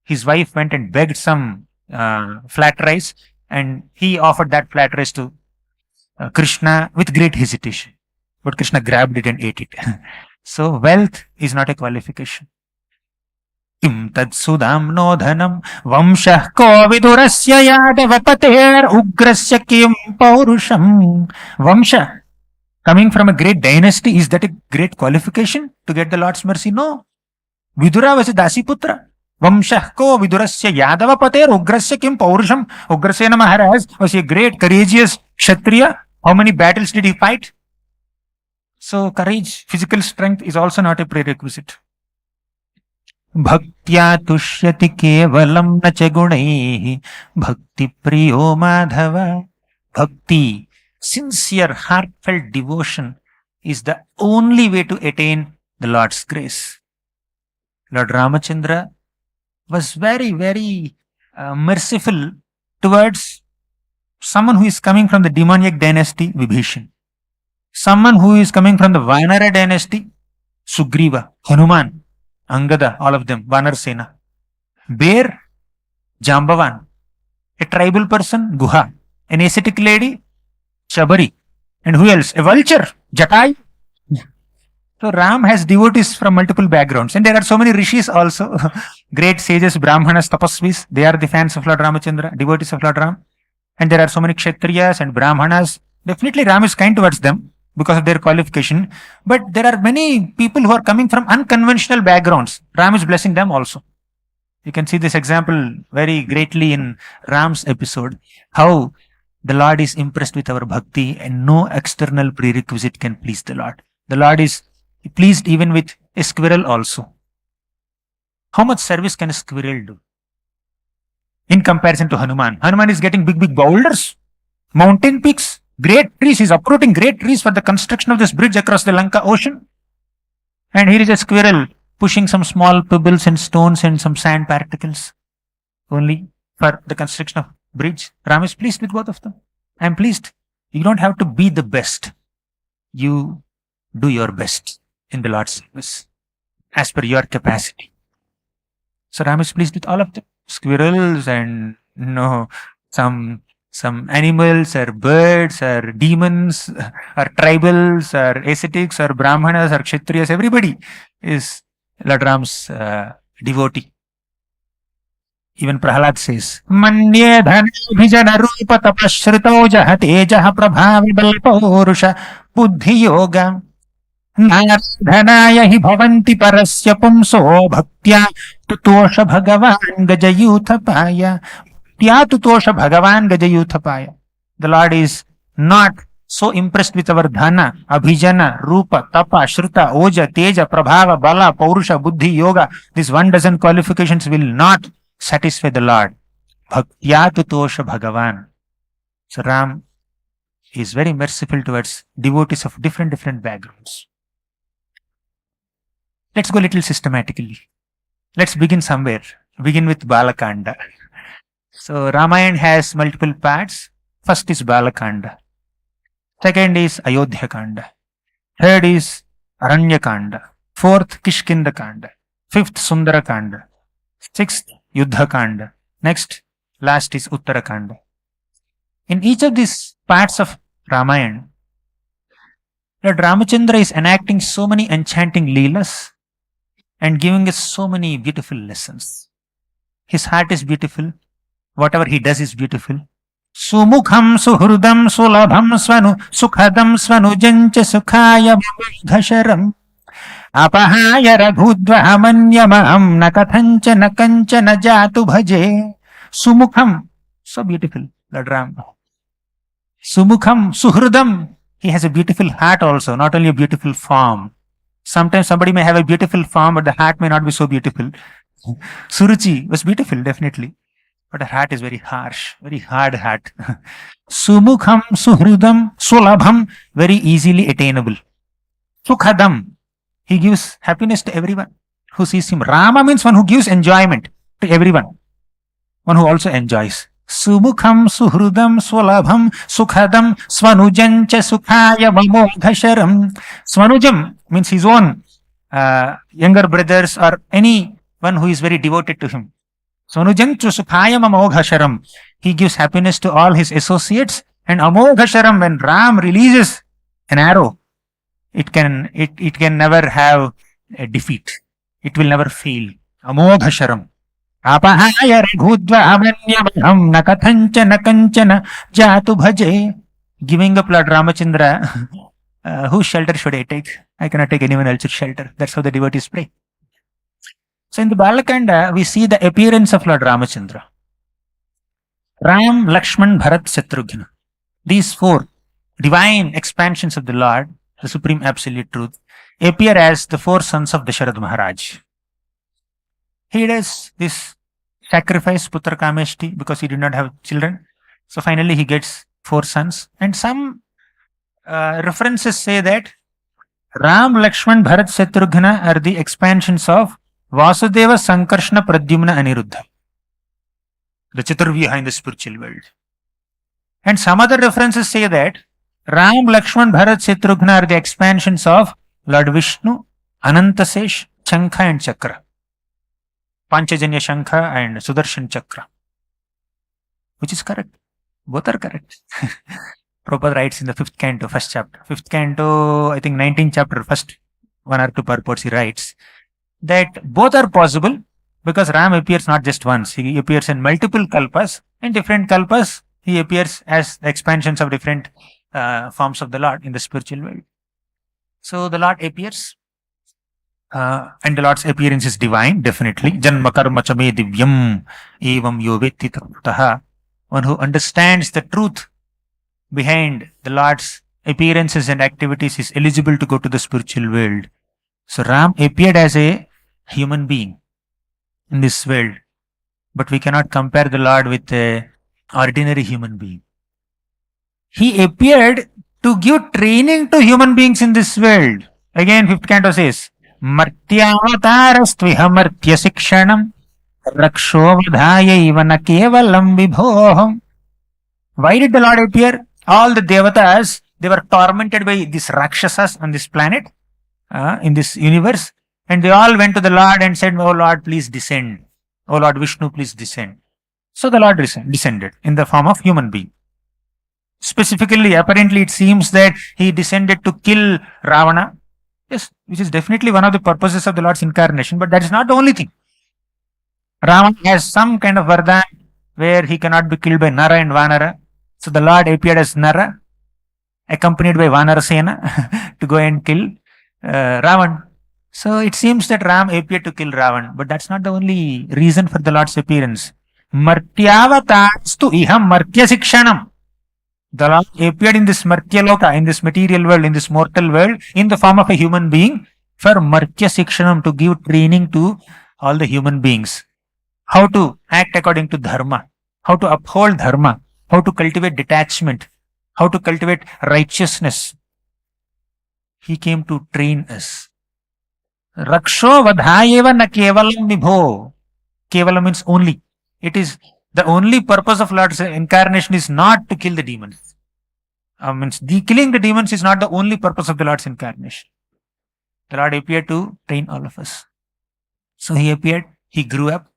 His wife went and begged some flat rice and he offered that flat rice to Krishna with great hesitation. But Krishna grabbed it and ate it. So wealth is not a qualification. Kim tad sudamno dhanam vamshah ko vidurasya yadavapater ugrasya kim paurusham. Vamsha, coming from a great dynasty, is that a great qualification to get the Lord's mercy? No. Vidura was a Dasiputra. Vamshah ko vidurasya yadava pater ugrasya kim paurusham. Ugrasena Maharaj was a great courageous Kshatriya. How many battles did he fight? So courage, physical strength is also not a prerequisite. Bhaktya tushyati kevalam na chagunaihi bhakti priyo madhava. Bhakti, sincere, heartfelt devotion is the only way to attain the Lord's grace. Lord Ramachandra was very, very merciful towards someone who is coming from the demoniac dynasty, Vibhishan. Someone who is coming from the Vanara dynasty, Sugriva, Hanuman, Angada, all of them, Vanar Sena. Bear, Jambavan. A tribal person, Guha. An ascetic lady, Shabari. And who else? A vulture, Jatai. So Ram has devotees from multiple backgrounds. And there are so many rishis also. Great sages, Brahmanas, Tapasvis. They are the fans of Lord Ramachandra, devotees of Lord Ram. And there are so many Kshatriyas and Brahmanas. Definitely Ram is kind towards them because of their qualification. But there are many people who are coming from unconventional backgrounds. Ram is blessing them also. You can see this example very greatly in Ram's episode. How the Lord is impressed with our bhakti and no external prerequisite can please the Lord. The Lord is pleased even with a squirrel also. How much service can a squirrel do? In comparison to Hanuman. Hanuman is getting big, big boulders, mountain peaks, great trees. He's uprooting great trees for the construction of this bridge across the Lanka ocean. And here is a squirrel pushing some small pebbles and stones and some sand particles only for the construction of bridge. Ram is pleased with both of them. I am pleased. You don't have to be the best. You do your best in the Lord's service as per your capacity. So Ram is pleased with all of them. Squirrels and some animals or birds or demons or tribals or ascetics or brahmanas or kshatriyas. Everybody is Lord Ram's devotee. Even Prahalad says, Manye dhanabhijana rupa tapashrito jahate jaha prabhavi balpurusha buddhi yoga naradhanaya hi bhavanti parasya pumso bhaktya tutosha bhagavan gajayuthapaya. Bhaktya tutosha bhagavan gajayuthapaya. The Lord is not so impressed with our dhana, abhijana, rupa, tapa, shruta, oja, teja, prabhava, bala, paurusha, buddhi, yoga. These 1 dozen qualifications will not satisfy the Lord. Bhaktya tutosha bhagavan. So Ram is very merciful towards devotees of different backgrounds. Let's go a little systematically. Let's begin somewhere. Begin with Balakanda. So Ramayana has multiple parts. First is Balakanda. Second is Ayodhya Kanda. Third is Aranya Kanda. Fourth, Kishkinda Kanda. Fifth, Sundara Kanda. Sixth, Yuddha Kanda. Next, last is Uttara Kanda. In each of these parts of Ramayana, Lord Ramachandra is enacting so many enchanting leelas and giving us so many beautiful lessons. His heart is beautiful. Whatever he does is beautiful. Sumukham suhrudam sulabham swanu sukhadam swanujancha sukhaya dhasharam apahaya raghudvahamanyamaham nakathancha nakancha najatu bhaje. Sumukham, so beautiful, Lord Ram. Sumukham suhrudam, he has a beautiful heart also, not only a beautiful form. Sometimes somebody may have a beautiful form, but the heart may not be so beautiful. Suruchi was beautiful, definitely. But her heart is very harsh, very hard heart. Sumukham, suhrudam, sulabham, very easily attainable. Sukhadam, he gives happiness to everyone who sees him. Rama means one who gives enjoyment to everyone, one who also enjoys. Sumukham, suhrudam, sulabham, sukhadam, swanujancha sukhaya mamodhasharam. Swanujam means his own younger brothers or anyone who is very devoted to him. Swanujancha sukhaya mamodhasharam. He gives happiness to all his associates. And amodhasharam, when Ram releases an arrow, it can never have a defeat. It will never fail. Amodhasharam. Apahaya raghudva amanyamaham nakathancha nakanchana jatu bhaje. Giving up Lord Ramachandra, whose shelter should I take? I cannot take anyone else's shelter. That's how the devotees pray. So in the Balakanda, we see the appearance of Lord Ramachandra. Ram, Lakshman, Bharat, Shatrugna. These four divine expansions of the Lord, the Supreme Absolute Truth, appear as the four sons of Dasharatha Maharaj. He does this sacrifice, Putra Kameshti, because he did not have children. So finally he gets four sons. And some references say that Ram, Lakshman, Bharat, Shatrugna are the expansions of Vasudeva, Sankarshna, Pradyumna, Aniruddha. The Chaturvyuha in the spiritual world. And some other references say that Ram, Lakshman, Bharat, Shatrugna are the expansions of Lord Vishnu, Anantasesh, Shankha and Chakra. Panchajanya Shankha and Sudarshan Chakra. Which is correct. Both are correct. Prabhupada writes in the 5th canto, 1st chapter. 5th canto, I think 19th chapter, first 1 or 2 purports he writes that both are possible because Ram appears not just once. He appears in multiple kalpas. In different kalpas, he appears as the expansions of different forms of the Lord in the spiritual world. So the Lord appears. And the Lord's appearance is divine, definitely. Janma karma chame divyam evam yo vetti tattvaha. One who understands the truth behind the Lord's appearances and activities is eligible to go to the spiritual world. So Ram appeared as a human being in this world. But we cannot compare the Lord with an ordinary human being. He appeared to give training to human beings in this world. Again, 5th canto says, Martyavatarastviha martya sikshanam rakshovadhaya ivana kevalam vibhoham. Why did the Lord appear? All the devatas, they were tormented by these rakshasas on this planet, in this universe, and they all went to the Lord and said, "Oh Lord, please descend. Oh Lord Vishnu, please descend." So the Lord descended in the form of human being. Specifically, apparently it seems that he descended to kill Ravana. Yes, which is definitely one of the purposes of the Lord's incarnation, but that is not the only thing. Rama has some kind of vardhan where he cannot be killed by Nara and Vanara. So the Lord appeared as Nara, accompanied by Vanara Sena to go and kill Ravan. So it seems that Ram appeared to kill Ravan, but that's not the only reason for the Lord's appearance. Martyavatastu iham martya sikshanam. The Lord appeared in this Martya Loka, in this material world, in this mortal world, in the form of a human being for Martya Sikshanam, to give training to all the human beings. How to act according to Dharma, how to uphold Dharma, how to cultivate detachment, how to cultivate righteousness. He came to train us. Raksho vadhayeva na kevalam vibho. Kevalam means only. It is The only purpose of Lord's incarnation is not to kill the demons. Killing the demons is not the only purpose of the Lord's incarnation. The Lord appeared to train all of us. So he appeared, he grew up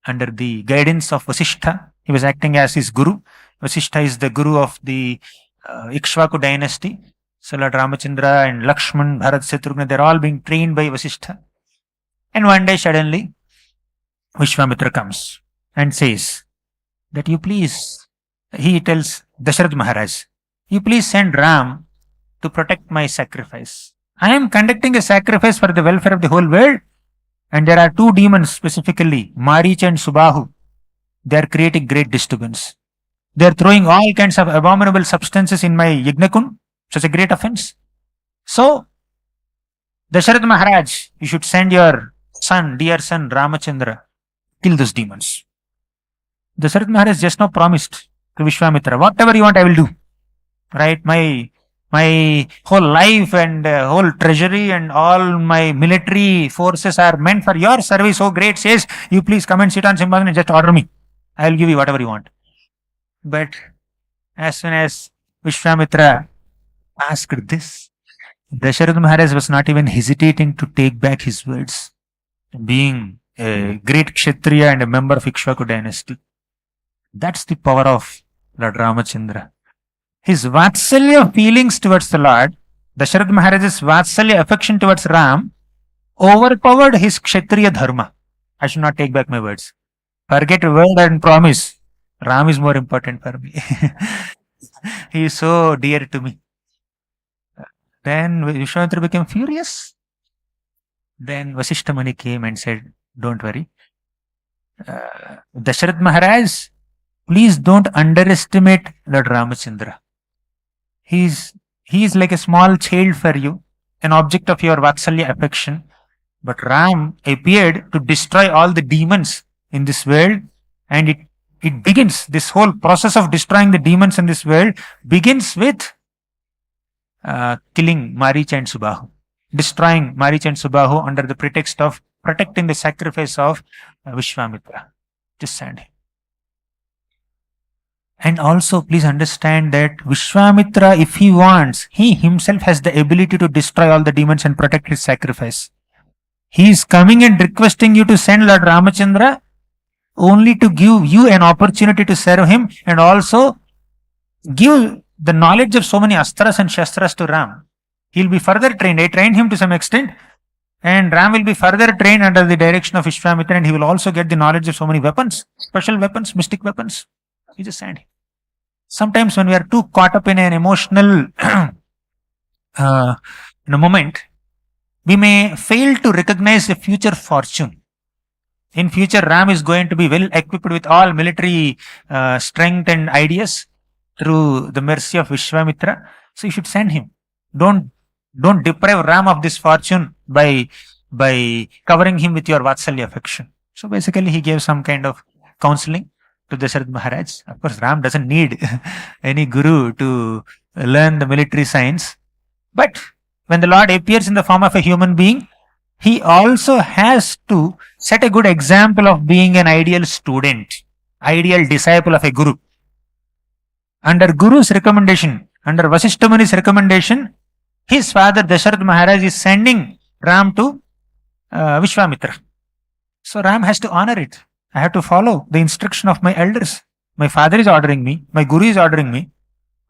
under the guidance of Vasishtha. He was acting as his guru. Vasishtha is the guru of the Ikshvaku dynasty. So Lord Ramachandra and Lakshman, Bharat, Shatrugna, they're all being trained by Vasishtha. And one day suddenly, Vishwamitra comes and says that he tells Dasharatha Maharaj, you please send Ram to protect my sacrifice. I am conducting a sacrifice for the welfare of the whole world. And there are two demons specifically, Maricha and Subahu. They are creating great disturbance. They are throwing all kinds of abominable substances in my Yagnakund. Such a great offense. So, Dasharatha Maharaj, you should send your son, dear son Ramachandra, kill those demons. Dasharatha Maharaj just now promised to Vishwamitra, whatever you want, I will do. Right? My whole life and whole treasury and all my military forces are meant for your service. So great says, you please come and sit on Simbasan and just order me. I will give you whatever you want. But as soon as Vishwamitra asked this, Dasharatha Maharaj was not even hesitating to take back his words. Being a great Kshatriya and a member of Ikshvaku dynasty. That's the power of Lord Ramachandra. His Vatsalya feelings towards the Lord, Dasharatha Maharaj's Vatsalya affection towards Ram, overpowered his Kshatriya dharma. I should not take back my words. Forget word and promise. Ram is more important for me. He is so dear to me. Then Vishwamitra became furious. Then Vasishtha Muni came and said, don't worry. Dasharatha Maharaj, please don't underestimate Lord Ramachandra. He is like a small child for you, an object of your Vatsalya affection. But Ram appeared to destroy all the demons in this world, and it begins, this whole process of destroying the demons in this world begins with killing Maricha and Subahu. Destroying Maricha and Subahu under the pretext of protecting the sacrifice of Vishwamitra. Just send him. And also, please understand that Vishwamitra, if he wants, he himself has the ability to destroy all the demons and protect his sacrifice. He is coming and requesting you to send Lord Ramachandra only to give you an opportunity to serve him and also give the knowledge of so many astras and shastras to Ram. He will be further trained. I trained him to some extent, and Ram will be further trained under the direction of Vishwamitra, and he will also get the knowledge of so many weapons, special weapons, mystic weapons. You just send him. Sometimes when we are too caught up in an emotional moment, we may fail to recognize the future fortune. In future, Ram is going to be well equipped with all military strength and ideas through the mercy of Vishwamitra. So you should send him. Don't deprive Ram of this fortune by covering him with your Vatsalya affection. So basically, he gave some kind of counseling to Dasharatha Maharaj. Of course, Ram doesn't need any guru to learn the military science. But when the Lord appears in the form of a human being, he also has to set a good example of being an ideal student, ideal disciple of a guru. Under Guru's recommendation, under Vasishtha Muni's recommendation, his father Dasharatha Maharaj is sending Ram to Vishwamitra. So Ram has to honor it. I have to follow the instruction of my elders. My father is ordering me, my guru is ordering me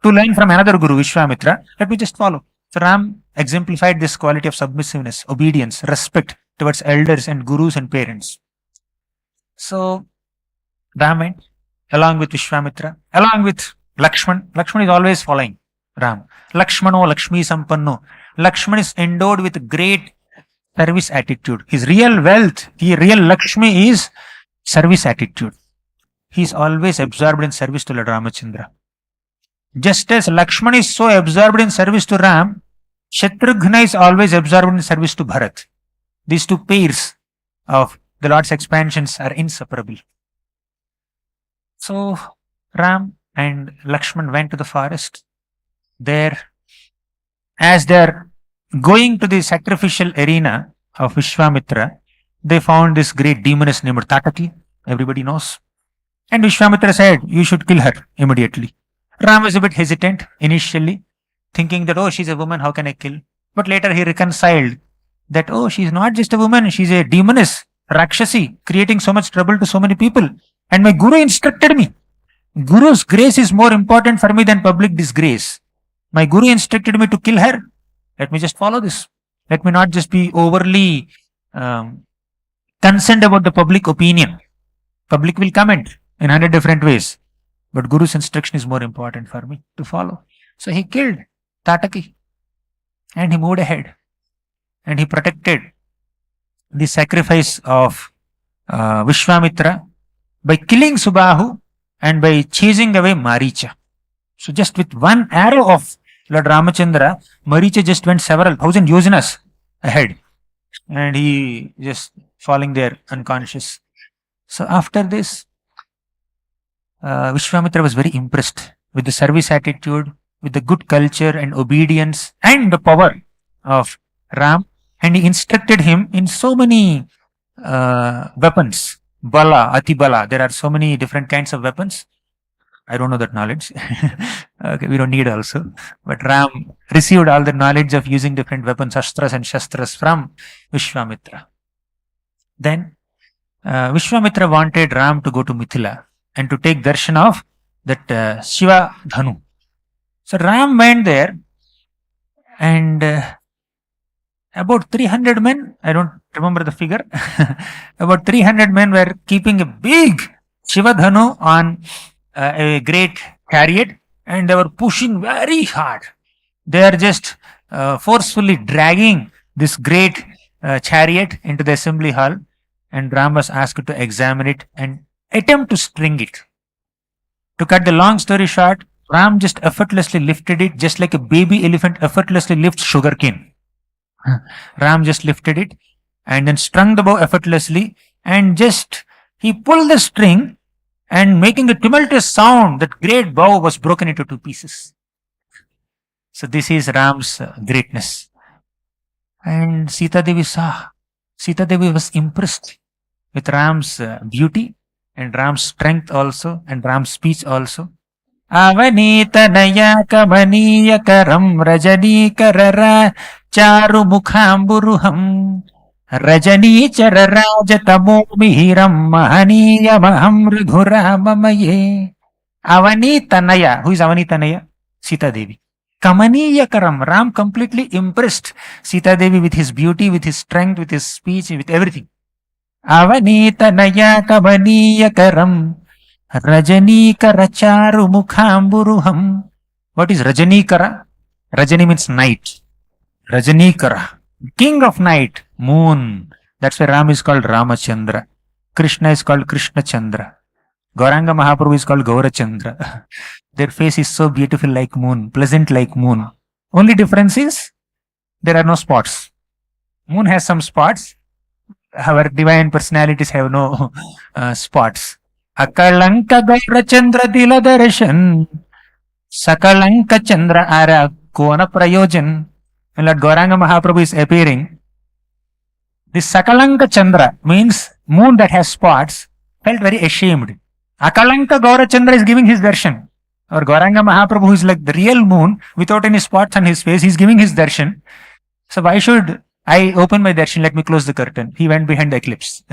to learn from another guru, Vishwamitra. Let me just follow. So Ram exemplified this quality of submissiveness, obedience, respect towards elders and gurus and parents. So Ram went along with Vishwamitra, along with Lakshman. Lakshman is always following Ram. Lakshmano Lakshmi Sampanno. Lakshman is endowed with great service attitude. His real wealth, his real Lakshmi is service attitude. He is always absorbed in service to Lord Ramachandra. Just as Lakshman is so absorbed in service to Ram, Shatrugna is always absorbed in service to Bharat. These two pairs of the Lord's expansions are inseparable. So Ram and Lakshman went to the forest. There, as they are going to the sacrificial arena of Vishwamitra, they found this great demoness named Tataki. Everybody knows. And Vishwamitra said, you should kill her immediately. Ram was a bit hesitant initially, thinking that, oh, she's a woman, how can I kill? But later he reconciled that, oh, she's not just a woman, she's a demoness, Rakshasi, creating so much trouble to so many people. And my Guru instructed me. Guru's grace is more important for me than public disgrace. My Guru instructed me to kill her. Let me just follow this. Let me not just be overly concerned about the public opinion. Public will comment in 100 different ways. But Guru's instruction is more important for me to follow. So he killed Tataki and he moved ahead and he protected the sacrifice of Vishwamitra by killing Subahu and by chasing away Maricha. So just with one arrow of Lord Ramachandra, Maricha just went several thousand yojanas ahead and he just falling there unconscious. So after this, Vishwamitra was very impressed with the service attitude, with the good culture and obedience and the power of Ram, and he instructed him in so many weapons. Bala, Ati Bala, there are so many different kinds of weapons. I don't know that knowledge. Okay, we don't need also. But Ram received all the knowledge of using different weapons, Astras and Shastras from Vishwamitra. Then Vishwamitra wanted Ram to go to Mithila and to take darshan of that Shiva Dhanu. So Ram went there and about 300 men, I don't remember the figure, about 300 men were keeping a big Shiva Dhanu on a great chariot and they were pushing very hard. They are just forcefully dragging this great chariot into the assembly hall, and Ram was asked to examine it and attempt to string it. To cut the long story short, Ram just effortlessly lifted it just like a baby elephant effortlessly lifts sugarcane. Ram just lifted it and then strung the bow effortlessly and just he pulled the string and making a tumultuous sound, that great bow was broken into two pieces. So this is Ram's greatness. And Sita Devi saw. Sita Devi was impressed with Ram's beauty and Ram's strength also and Ram's speech also. Avanita naya kamaniya karam rajani karara charu mukhamburuham rajani chararaja tamo mihiram mahaniya maham raghuramamaye. Avanita naya. Who is Avanita naya? Sita Devi. Kamaniya karam. Ram completely impressed Sita Devi with his beauty, with his strength, with his speech, with everything. Avanita naya kamaniya karam Rajanikara charu mukhamburuham. What is Rajanikara? Rajani means night. Rajanikara, king of night, moon. That's why Ram is called Ramachandra. Krishna is called Krishna Chandra. Gauranga Mahaprabhu is called Gaurachandra. Their face is so beautiful like moon, pleasant like moon. Only difference is there are no spots. Moon has some spots. Our divine personalities have no spots. Akalanka Gaurachandra Dila Darshan Sakalanka Chandra Ara Kona Prayojan. When Lord Gauranga Mahaprabhu is appearing, this Sakalanka Chandra means moon that has spots felt very ashamed. Akalanka Gaurachandra is giving his darshan. Or Gauranga Mahaprabhu, who is like the real moon without any spots on his face, he is giving his darshan. So why should I open my darshan? Let me close the curtain. He went behind the eclipse.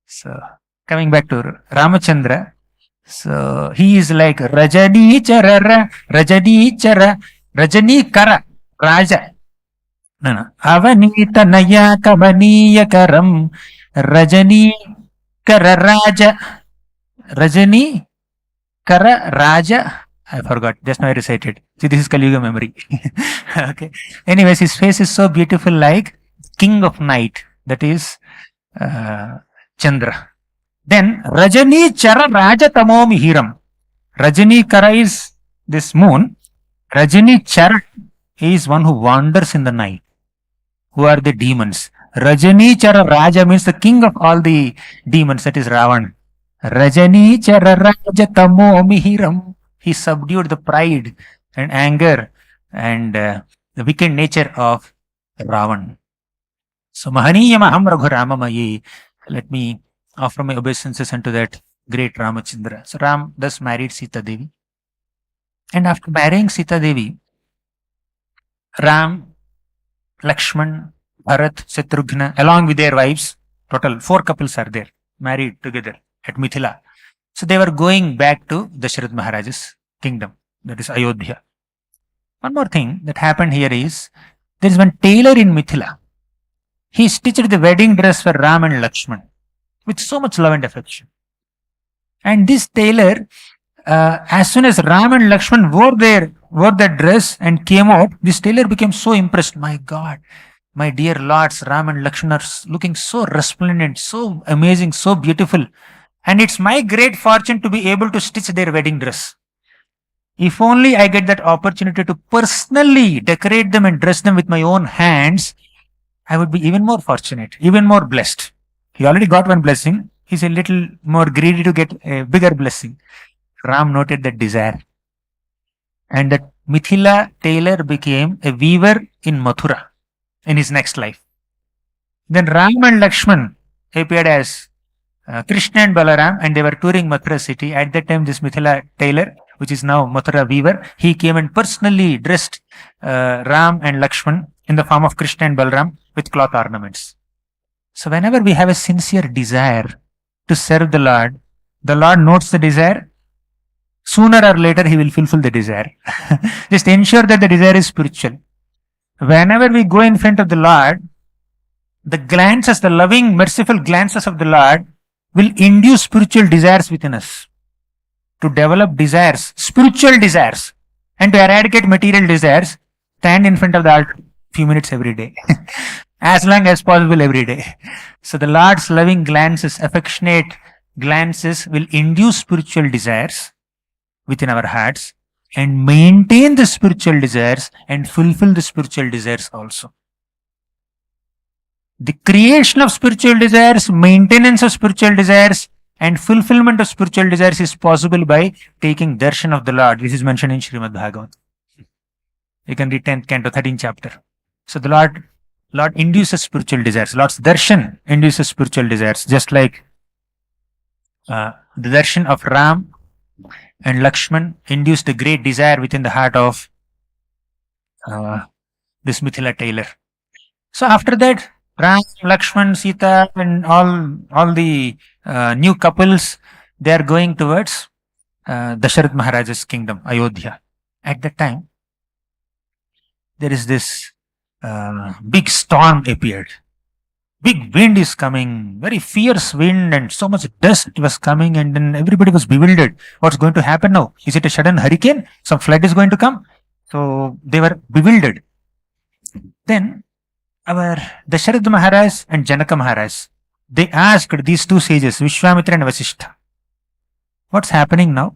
So coming back to Ramachandra, so he is like Rajani Charara, Rajani Chara, Rajani Kara, Raja. No. Avanita Naya Kabaniya Karam, Rajani Kara Raja, Rajani Kara Raja. I forgot, just now I recited. See, this is Kali Yuga memory. Okay. Anyways, his face is so beautiful like king of night, that is Chandra. Then Rajani Chara Raja Tamo Mihiram. Rajani Kara is this moon. Rajani Chara is one who wanders in the night. Who are the demons? Rajani Chara Raja means the king of all the demons, that is Ravan. Rajani Chara Raja Tamo Mihiram. He subdued the pride and anger and the wicked nature of Ravan. So Mahaniya Maham Raghuramamaye. Let me offer my obeisances unto that great Ramachandra. So Ram thus married Sita Devi. And after marrying Sita Devi, Ram, Lakshman, Bharat, Shatrughna, along with their wives, total 4 couples are there, married together at Mithila. So they were going back to Dasharath Maharaj's kingdom, that is Ayodhya. One more thing that happened here is there is one tailor in Mithila. He stitched the wedding dress for Ram and Lakshman with so much love and affection. And this tailor, as soon as Ram and Lakshman wore that dress and came out, this tailor became so impressed. My God, my dear lords, Ram and Lakshman are looking so resplendent, so amazing, so beautiful. And it's my great fortune to be able to stitch their wedding dress. If only I get that opportunity to personally decorate them and dress them with my own hands, I would be even more fortunate, even more blessed. He already got one blessing. He's a little more greedy to get a bigger blessing. Ram noted that desire. And that Mithila tailor became a weaver in Mathura in his next life. Then Ram and Lakshman appeared as Krishna and Balaram, and they were touring Mathura city. At that time, this Mithila tailor, which is now Mathura weaver, he came and personally dressed Ram and Lakshman in the form of Krishna and Balaram with cloth ornaments. So whenever we have a sincere desire to serve the Lord notes the desire. Sooner or later, he will fulfill the desire. Just ensure that the desire is spiritual. Whenever we go in front of the Lord, the glances, the loving, merciful glances of the Lord will induce spiritual desires within us. To develop desires, spiritual desires, and to eradicate material desires, stand in front of the altar few minutes every day. As long as possible every day. So the Lord's loving glances, affectionate glances will induce spiritual desires within our hearts and maintain the spiritual desires and fulfill the spiritual desires also. The creation of spiritual desires, maintenance of spiritual desires, and fulfillment of spiritual desires is possible by taking darshan of the Lord. This is mentioned in Srimad Bhagavatam. You can read 10th canto, 13th chapter. So the Lord induces spiritual desires. Lord's darshan induces spiritual desires, just like the darshan of Ram and Lakshman induced a great desire within the heart of this Mithila tailor. So after that, Ram, Lakshman, Sita, and all the new couples, they are going towards Dasharath Maharaj's kingdom, Ayodhya. At that time, there is this big storm appeared. Big wind is coming, very fierce wind, and so much dust was coming, and then everybody was bewildered. What's going to happen now? Is it a sudden hurricane? Some flood is going to come? So they were bewildered. Then our Dasharath Maharaj and Janaka Maharaj, they asked these two sages, Vishwamitra and Vasishtha, what's happening now?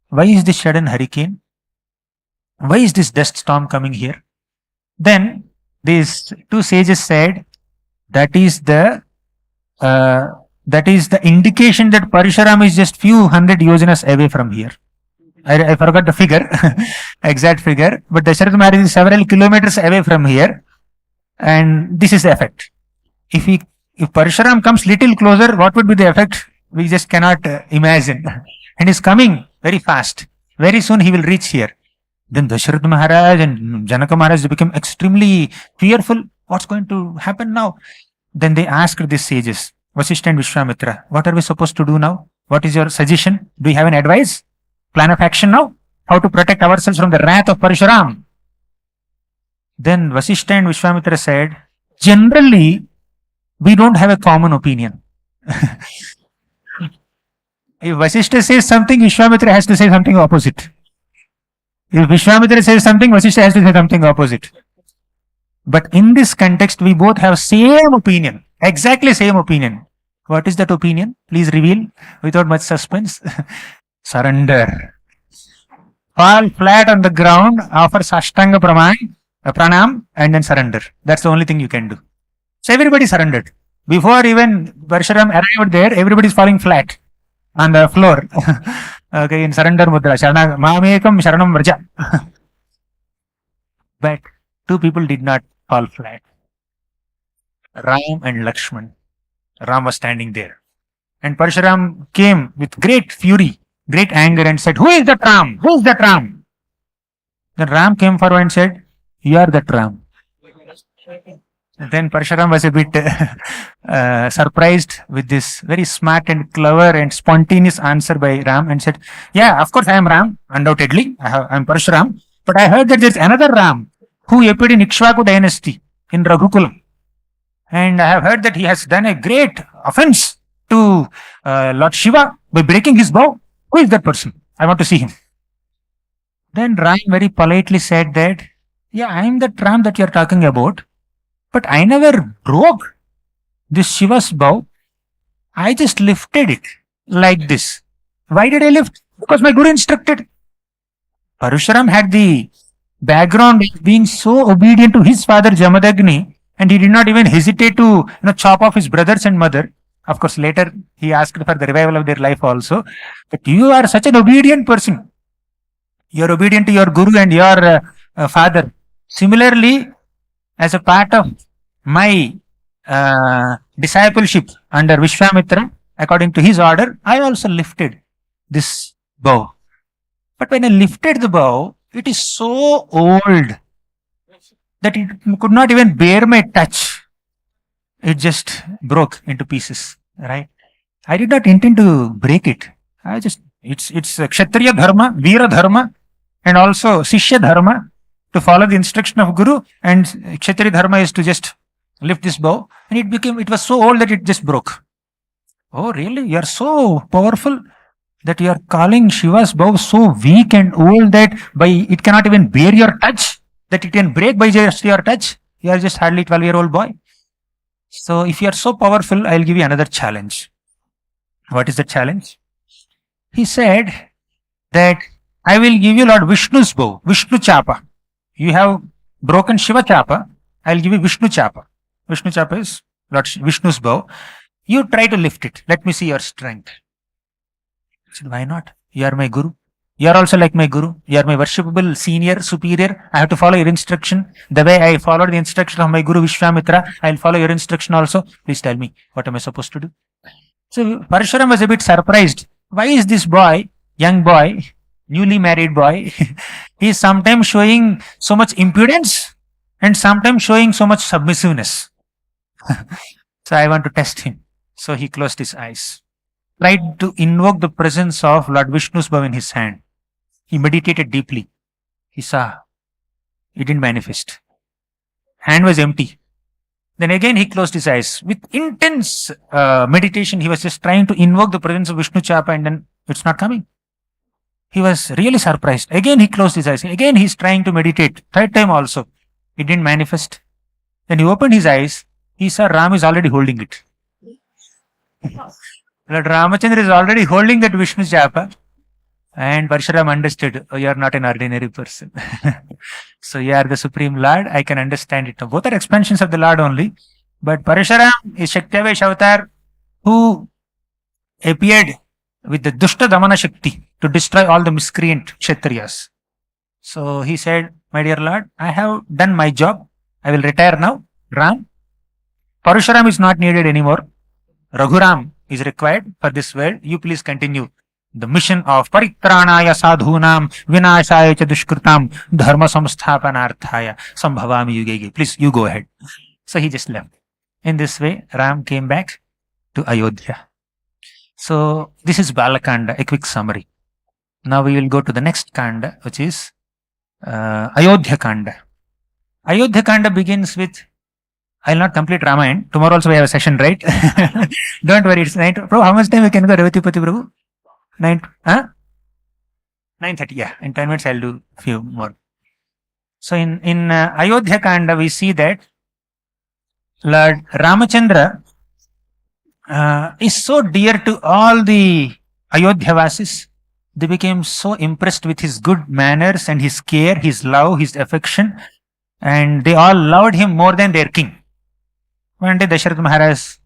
Why is this sudden hurricane? Why is this dust storm coming here? Then these two sages said, that is the indication that Parshuram is just few hundred yojanas away from here. I forgot the figure, exact figure, but Dasharath Maharaj is several kilometers away from here, and this is the effect. If Parshuram comes little closer, what would be the effect? We just cannot imagine. And he's coming very fast. Very soon he will reach here. Then Dasharath Maharaj and Janaka Maharaj became extremely fearful. What's going to happen now? Then they asked these sages, Vasishtha and Vishwamitra, what are we supposed to do now? What is your suggestion? Do you have an advice? Plan of action now? How to protect ourselves from the wrath of Parshuram? Then Vasishtha and Vishwamitra said, generally, we don't have a common opinion. If Vasishtha says something, Vishwamitra has to say something opposite. If Vishwamitra says something, Vasishtha has to say something opposite. But in this context, we both have same opinion, exactly same opinion. What is that opinion? Please reveal without much suspense. Surrender. Fall flat on the ground, offer Sashtanga Pranam, and then surrender. That's the only thing you can do. So everybody surrendered. Before even Parshuram arrived there, everybody is falling flat on the floor. Okay, in surrender mudra. Mamekam Sharanam Vraja. But two people did not fall flat. Ram and Lakshman. Ram was standing there. And Parshuram came with great fury, great anger and said, "Who is that Ram? Who is that Ram?" Then Ram came forward and said, "You are that Ram." Then Parshuram was a bit surprised with this very smart and clever and spontaneous answer by Ram and said, "Yeah, of course I am Ram, undoubtedly. I am Parshuram. But I heard that there is another Ram who appeared in Ikshvaku dynasty in Raghukulam. And I have heard that he has done a great offense to Lord Shiva by breaking his vow. Who is that person? I want to see him." Then Ram very politely said that, "Yeah, I am that Ram that you are talking about. But I never broke this Shiva's bow. I just lifted it like this. Why did I lift? Because my Guru instructed." Parashuram had the background of being so obedient to his father Jamadagni, and he did not even hesitate to chop off his brothers and mother. Of course, later he asked for the revival of their life also. But you are such an obedient person. You are obedient to your Guru and your father. Similarly, as a part of my discipleship under Vishwamitra, according to his order, I also lifted this bow. But when I lifted the bow, it is so old that it could not even bear my touch. It just broke into pieces, right? I did not intend to break it. It's Kshatriya Dharma, Veera Dharma, and also Sishya Dharma to follow the instruction of Guru, and Kshatriya Dharma is to just lift this bow, and it was so old that it just broke. "Oh, really? You are so powerful that you are calling Shiva's bow so weak and old that it cannot even bear your touch, that it can break by just your touch? You are just hardly 12-year-old boy. So if you are so powerful, I'll give you another challenge." What is the challenge? He said that I will give you Lord Vishnu's bow, Vishnu Chapa. You have broken Shiva Chapa, I'll give you Vishnu Chapa. Vishnu Chapa is Lord Vishnu's bow. You try to lift it. Let me see your strength. I said, "Why not? You are my Guru. You are also like my Guru. You are my worshipable senior, superior. I have to follow your instruction. The way I followed the instruction of my Guru Vishwamitra, I'll follow your instruction also. Please tell me, what am I supposed to do?" So Parshuram was a bit surprised. Why is this boy, young boy, newly married boy, he is sometimes showing so much impudence and sometimes showing so much submissiveness. So I want to test him. So he closed his eyes, tried to invoke the presence of Lord Vishnu's bow in his hand. He meditated deeply. He saw it didn't manifest. Hand was empty. Then again he closed his eyes. With intense meditation, he was just trying to invoke the presence of Vishnu Chapa, and then it's not coming. He was really surprised. Again he closed his eyes. Again he's trying to meditate. Third time also. It didn't manifest. Then he opened his eyes. He saw Ram is already holding it. Lord Ramachandra is already holding that Vishnu Chapa. And Parshuram understood, "Oh, you are not an ordinary person." So you are the Supreme Lord. I can understand it. Both are expansions of the Lord only. But Parshuram is Shaktivesh avatar who appeared with the Dushta Damana Shakti to destroy all the miscreant Kshatriyas. So he said, "My dear Lord, I have done my job. I will retire now. Ram, Parshuram is not needed anymore. Raghuram is required for this world. You please continue the mission of Paritranaya Sadhunam Vinashaya Cha Dushkritam Dharma Samsthapanarthaya Sambhavami Yugege. Please, you go ahead." So he just left. In this way, Ram came back to Ayodhya. So this is Balakanda, a quick summary. Now we will go to the next Kanda, which is Ayodhya Kanda. Ayodhya Kanda begins with, I'll not complete Ramayana. Tomorrow also we have a session, right? Don't worry, it's 9. Bro, how much time we can go, Revatipati Prabhu? 9:30, yeah. In 10 minutes I'll do few more. So in Ayodhya Kanda we see that Lord Ramachandra is so dear to all the Ayodhya Vasis. They became so impressed with his good manners and his care, his love, his affection, and they all loved him more than their king. One day Dasharatha Maharaj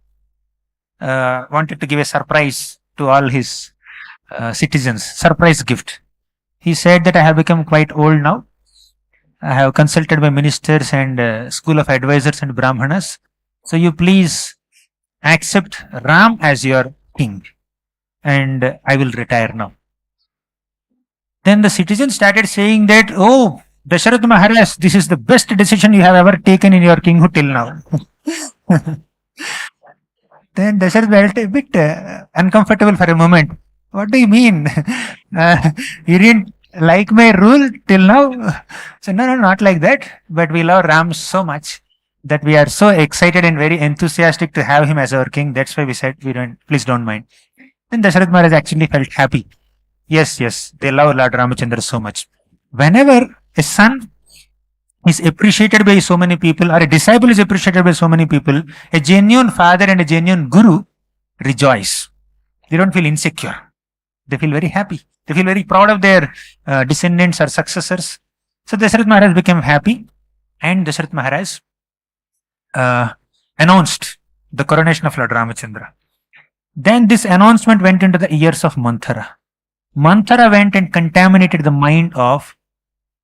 wanted to give a surprise to all his citizens, surprise gift. He said that I have become quite old now. I have consulted my ministers and school of advisors and brahmanas. So you please accept Ram as your king, and I will retire now. Then the citizens started saying that, oh, Dasharath Maharaj, this is the best decision you have ever taken in your kinghood till now. Then Dasharath felt a bit uncomfortable for a moment. What do you mean? You didn't like my rule till now? So, no, not like that. But we love Ram so much that we are so excited and very enthusiastic to have him as our king. That's why we said, please don't mind. Then Dasharath Maharaj actually felt happy. Yes, they love Lord Ramachandra so much. Whenever a son is appreciated by so many people, or a disciple is appreciated by so many people, a genuine father and a genuine guru rejoice. They don't feel insecure. They feel very happy. They feel very proud of their descendants or successors. So Dasharath Maharaj became happy, and Dasharath Maharaj announced the coronation of Lord Ramachandra. Then this announcement went into the ears of Manthara. Manthara went and contaminated the mind of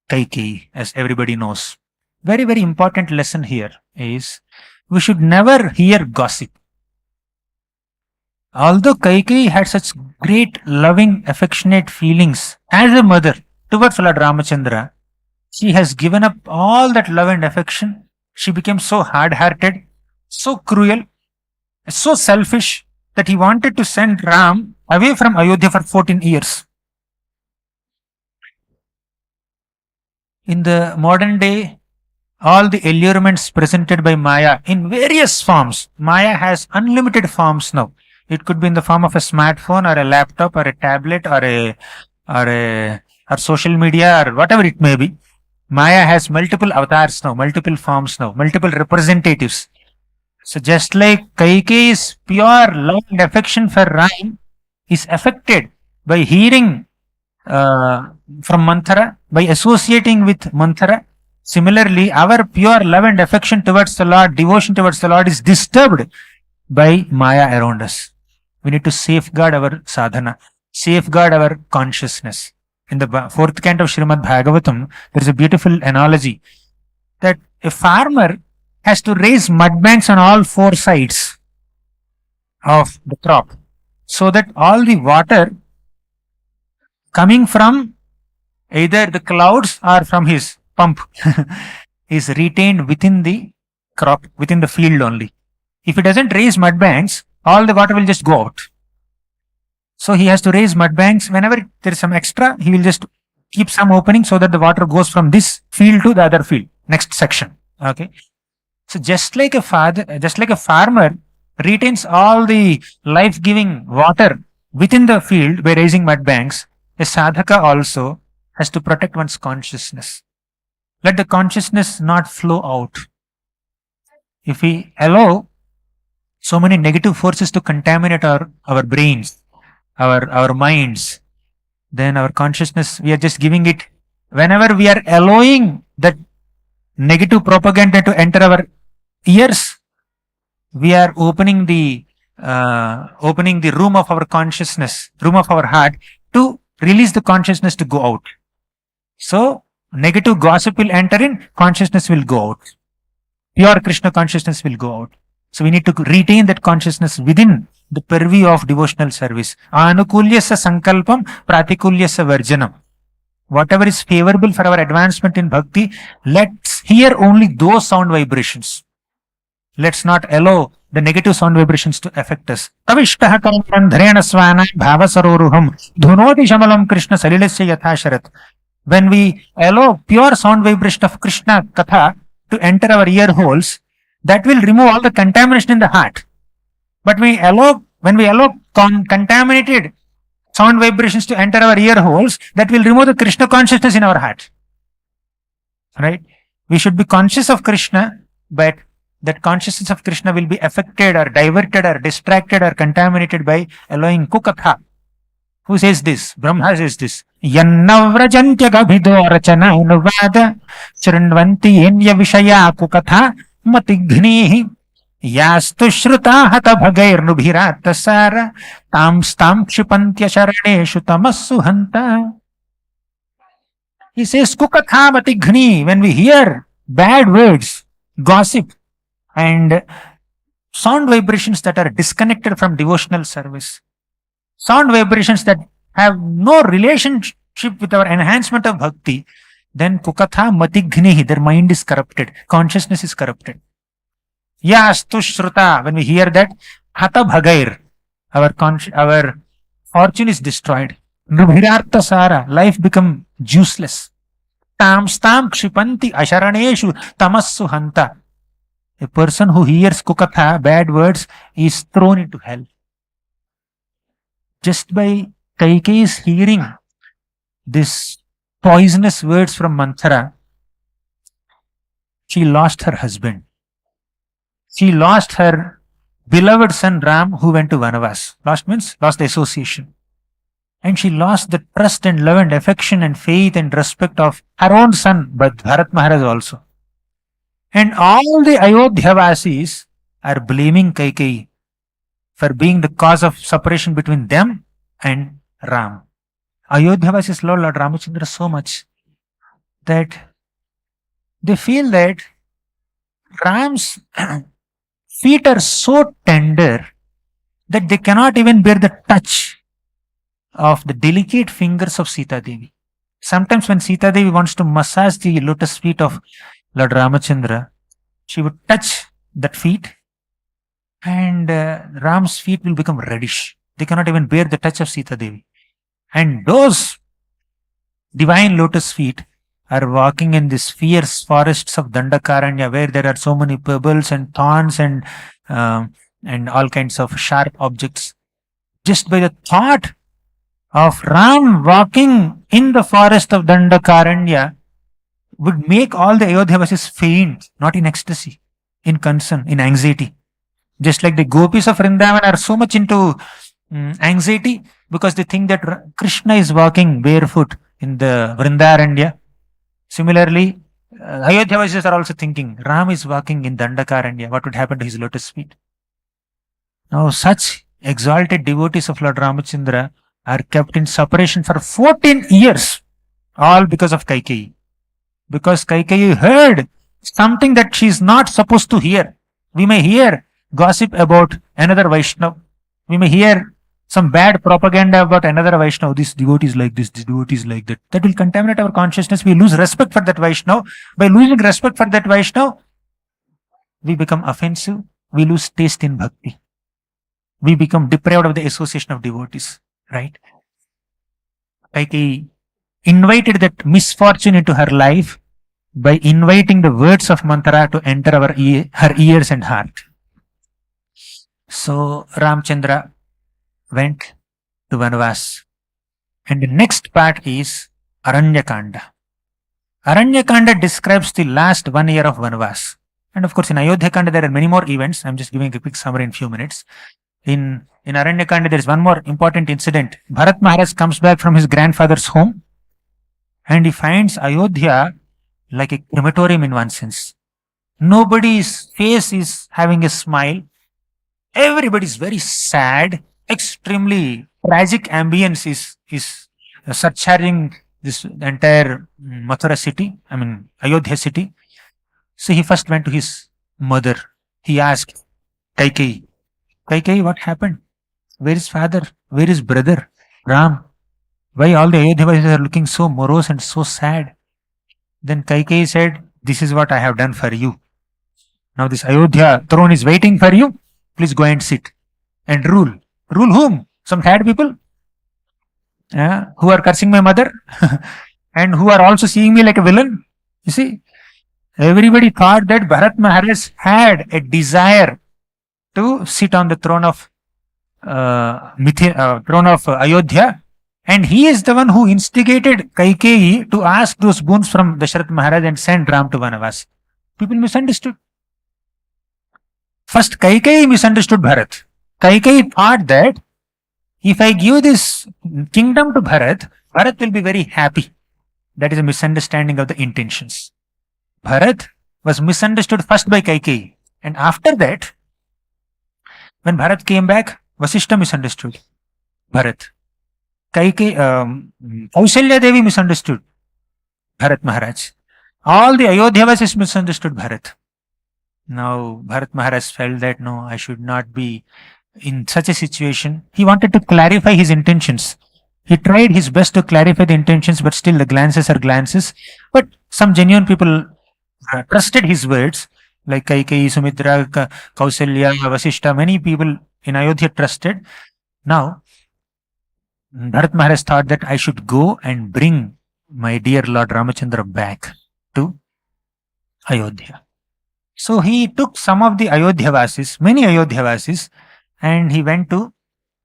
Kaikeyi, as everybody knows. Very, very important lesson here is we should never hear gossip. Although Kaikeyi had such great, loving, affectionate feelings as a mother towards Lord Ramachandra, she has given up all that love and affection. She became so hard-hearted, so cruel, so selfish that he wanted to send Ram away from Ayodhya for 14 years. In the modern day, all the allurements presented by Maya in various forms. Maya has unlimited forms now. It could be in the form of a smartphone or a laptop or a tablet or social media or whatever it may be. Maya has multiple avatars now, multiple forms now, multiple representatives. So just like Kaikeyi's pure love and affection for Ram is affected by hearing from Manthara, by associating with Manthara, similarly our pure love and affection towards the Lord, devotion towards the Lord is disturbed by Maya around us. We need to safeguard our sadhana, safeguard our consciousness. In the 4th canto of Srimad Bhagavatam, there is a beautiful analogy that a farmer has to raise mud banks on all 4 sides of the crop so that all the water coming from either the clouds or from his pump is retained within the crop, within the field only. If he doesn't raise mud banks, all the water will just go out. So he has to raise mud banks. Whenever there is some extra, he will just keep some opening so that the water goes from this field to the other field, next section. Okay. So just like a farmer retains all the life-giving water within the field by raising mud banks, a sadhaka also has to protect one's consciousness. Let the consciousness not flow out. If we allow so many negative forces to contaminate our brains, our minds, then our consciousness, we are just giving it. Whenever we are allowing that negative propaganda to enter our ears, we are opening the room of our consciousness, room of our heart, to release the consciousness to go out. So negative gossip will enter in, consciousness will go out. Pure Krishna consciousness will go out. So we need to retain that consciousness within the purview of devotional service. Anukulyasa sankalpam pratikulyasa varjanam. Whatever is favorable for our advancement in bhakti, let's hear only those sound vibrations. Let's not allow the negative sound vibrations to affect us. Tavishtaha karam dharena svana bhavasaroruham dhunoti shamalam Krishna salilasya yathasharat. When we allow pure sound vibration of Krishna Katha to enter our ear holes, that will remove all the contamination in the heart. But when we allow contaminated sound vibrations to enter our ear holes, that will remove the Krishna consciousness in our heart. Right? We should be conscious of Krishna, but that consciousness of Krishna will be affected or diverted or distracted or contaminated by allowing Kukatha. Who says this? Brahma says this. Yannavrajantya gabhido rachana anuvada chirnvanti enya vishaya kukatha matighnihi yastu shruta hata bhagair nubhirata sara tam kshipantya sharaneshu tamassu hanta. He says kukatha matighni. When we hear bad words, gossip, and sound vibrations that are disconnected from devotional service, sound vibrations that have no relationship with our enhancement of bhakti, then kukatha matignehi, their mind is corrupted, consciousness is corrupted. Ya astu shruta, when we hear that, hata bhagair, our fortune is destroyed. Nubhirartha sara, life become juiceless. Tam stam kshipanti asharaneshu tamassu hanta. A person who hears kukatha, bad words, is thrown into hell. Just by Kaikeyi's hearing this poisonous words from Manthara, she lost her husband. She lost her beloved son Ram, who went to Vanavas. Lost means lost the association. And she lost the trust and love and affection and faith and respect of her own son, but Bharat Maharaj also. And all the Ayodhyavasis are blaming Kaikeyi for being the cause of separation between them and Ram. Ayodhyavasis love Lord Ramachandra so much that they feel that Ram's feet are so tender that they cannot even bear the touch of the delicate fingers of Sita Devi. Sometimes when Sita Devi wants to massage the lotus feet of Lord Ramachandra, she would touch that feet and Ram's feet will become reddish. They cannot even bear the touch of Sita Devi. And those divine lotus feet are walking in these fierce forests of Dandakaranya, where there are so many pebbles and thorns and all kinds of sharp objects. Just by the thought of Ram walking in the forest of Dandakaranya would make all the Ayodhyavasis faint, not in ecstasy, in concern, in anxiety. Just like the gopis of Vrindavan are so much into anxiety because they think that Krishna is walking barefoot in the Vrindaranya. Similarly, Ayodhyavasis are also thinking Ram is walking in Dandakaranya. What would happen to his lotus feet? Now, such exalted devotees of Lord Ramachandra are kept in separation for 14 years, all because of Kaikeyi. Because Kaikeyi heard something that she is not supposed to hear. We may hear gossip about another Vaishnav. We may hear some bad propaganda about another Vaishnav. This devotee is like this devotee is like that. That will contaminate our consciousness. We lose respect for that Vaishnav. By losing respect for that Vaishnav, we become offensive. We lose taste in bhakti. We become deprived of the association of devotees. Right? Kaikeyi invited that misfortune into her life by inviting the words of Manthara to enter her ears and heart. So Ramchandra went to Vanavas. And the next part is Ayodhya Kanda. Ayodhya Kanda describes the last 1 year of Vanavas. And of course, in Ayodhya Kanda, there are many more events. I'm just giving a quick summary in a few minutes. In Ayodhya Kanda, there is one more important incident. Bharat Maharaj comes back from his grandfather's home and he finds Ayodhya like a crematorium in one sense. Nobody's face is having a smile. Everybody is very sad. Extremely tragic ambience is surcharging this entire Mathura city, Ayodhya city. So he first went to his mother. He asked Kaikeyi, what happened? Where is father? Where is brother? Ram? Why all the Ayodhyavasis are looking so morose and so sad? Then Kaikeyi said, this is what I have done for you. Now this Ayodhya throne is waiting for you. Please go and sit and rule. Rule whom? Some sad people who are cursing my mother and who are also seeing me like a villain. You see, everybody thought that Bharat Maharaj had a desire to sit on the throne of Ayodhya, and he is the one who instigated Kaikeyi to ask those boons from Dasharath Maharaj and send Ram to Vanavas. People misunderstood. First, Kaikeyi misunderstood Bharat. Kaikeyi thought that if I give this kingdom to Bharat, Bharat will be very happy. That is a misunderstanding of the intentions. Bharat was misunderstood first by Kaikeyi, and after that, when Bharat came back, Vasishta misunderstood Bharat. Kaushalya Devi misunderstood Bharat Maharaj. All the Ayodhyavasis misunderstood Bharat. Now Bharat Maharaj felt that no, I should not be in such a situation. He wanted to clarify his intentions. He tried his best to clarify the intentions, but still the glances are glances. But some genuine people trusted his words, like Kaikeyi, Sumitra, Kausalya, Vasishta, many people in Ayodhya trusted. Now, Bharat Maharaj thought that I should go and bring my dear Lord Ramachandra back to Ayodhya. So he took some of the Ayodhyavasis, many Ayodhyavasis, and he went to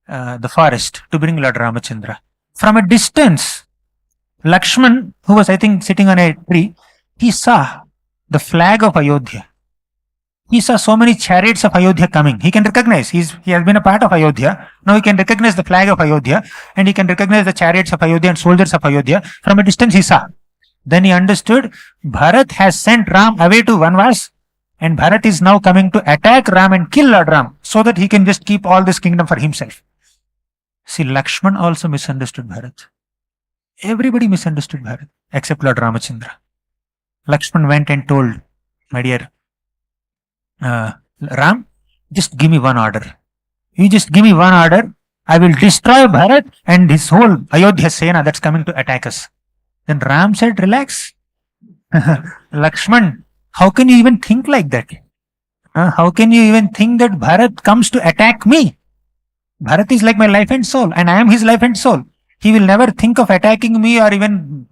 the forest to bring Lord Ramachandra. From a distance, Lakshman, who was, I think, sitting on a tree, he saw the flag of Ayodhya. He saw so many chariots of Ayodhya coming. He can recognize, he has been a part of Ayodhya. Now he can recognize the flag of Ayodhya, and he can recognize the chariots of Ayodhya and soldiers of Ayodhya. From a distance he saw. Then he understood, Bharat has sent Ram away to Vanvas, and Bharat is now coming to attack Ram and kill Lord Ram, so that he can just keep all this kingdom for himself. See, Lakshman also misunderstood Bharat. Everybody misunderstood Bharat, except Lord Ramachandra. Lakshman went and told, my dear Ram, just give me one order. You just give me one order. I will destroy Bharat and his whole Ayodhya Sena that's coming to attack us. Then Ram said, relax. Lakshman, how can you even think like that? How can you even think that Bharat comes to attack me? Bharat is like my life and soul, and I am his life and soul. He will never think of attacking me or even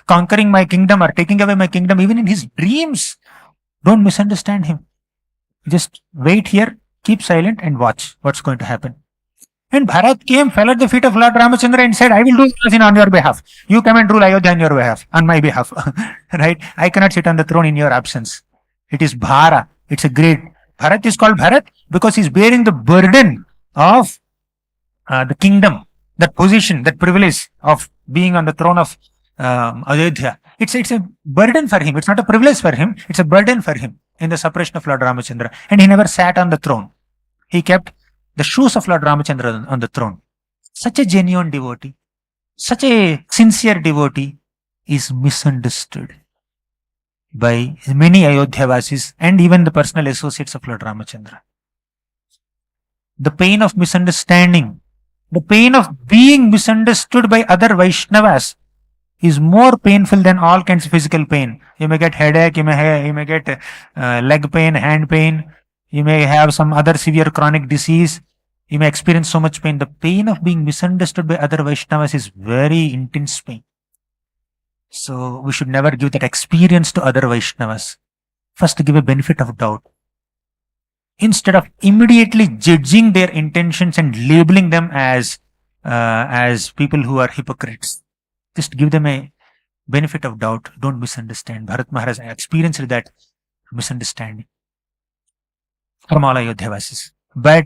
conquering my kingdom or taking away my kingdom, even in his dreams. Don't misunderstand him. Just wait here, keep silent, and watch what's going to happen. And Bharat came, fell at the feet of Lord Ramachandra and said, I will do everything on your behalf. You come and rule Ayodhya on your behalf, on my behalf. Right? I cannot sit on the throne in your absence. It is Bhara. It's a great. Bharat is called Bharat because he's bearing the burden of the kingdom, that position, that privilege of being on the throne of Ayodhya. It's a burden for him. It's not a privilege for him. It's a burden for him in the suppression of Lord Ramachandra. And he never sat on the throne. He kept the shoes of Lord Ramachandra on the throne. Such a genuine devotee, such a sincere devotee is misunderstood by many Ayodhyavasis and even the personal associates of Lord Ramachandra. The pain of misunderstanding, the pain of being misunderstood by other Vaishnavas is more painful than all kinds of physical pain. You may get headache, you may get leg pain, hand pain, you may have some other severe chronic disease, you may experience so much pain. The pain of being misunderstood by other Vaishnavas is very intense pain. So we should never give that experience to other Vaishnavas. First, give a benefit of doubt. Instead of immediately judging their intentions and labeling them as people who are hypocrites, just give them a benefit of doubt. Don't misunderstand. Bharat Maharaj experienced that misunderstanding from all Ayodhyavasis. But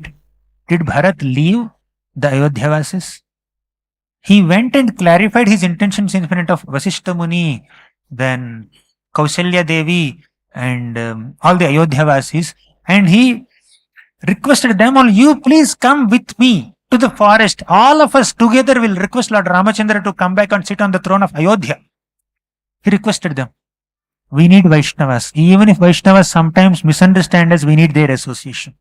did Bharat leave the Ayodhyavasis? He went and clarified his intentions in front of Vasishta Muni, then Kausalya Devi, and all the Ayodhyavasis, and he requested them all, you please come with me to the forest. All of us together will request Lord Ramachandra to come back and sit on the throne of Ayodhya. He requested them. We need Vaishnavas. Even if Vaishnavas sometimes misunderstand us, we need their association.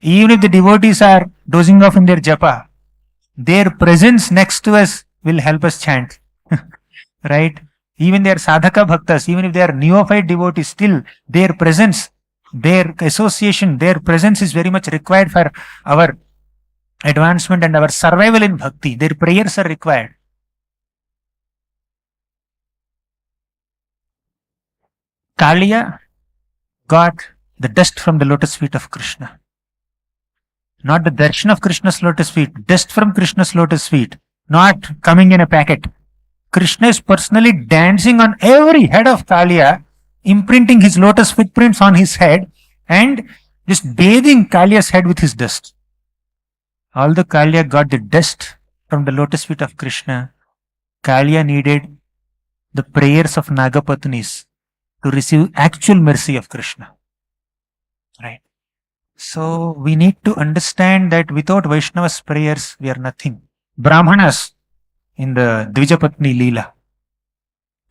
Even if the devotees are dozing off in their japa, their presence next to us will help us chant. Right? Even they are sadhaka bhaktas, even if they are neophyte devotees, still their presence, their association, their presence is very much required for our advancement and our survival in bhakti. Their prayers are required. Kaliya got the dust from the lotus feet of Krishna. Not the darshan of Krishna's lotus feet, dust from Krishna's lotus feet, not coming in a packet. Krishna is personally dancing on every head of Kaliya, imprinting his lotus footprints on his head and just bathing Kaliya's head with his dust. Although Kaliya got the dust from the lotus feet of Krishna, Kaliya needed the prayers of Nagapatnis to receive actual mercy of Krishna. Right? So we need to understand that without Vaishnava's prayers, we are nothing. Brahmanas in the Dvijapatni Leela,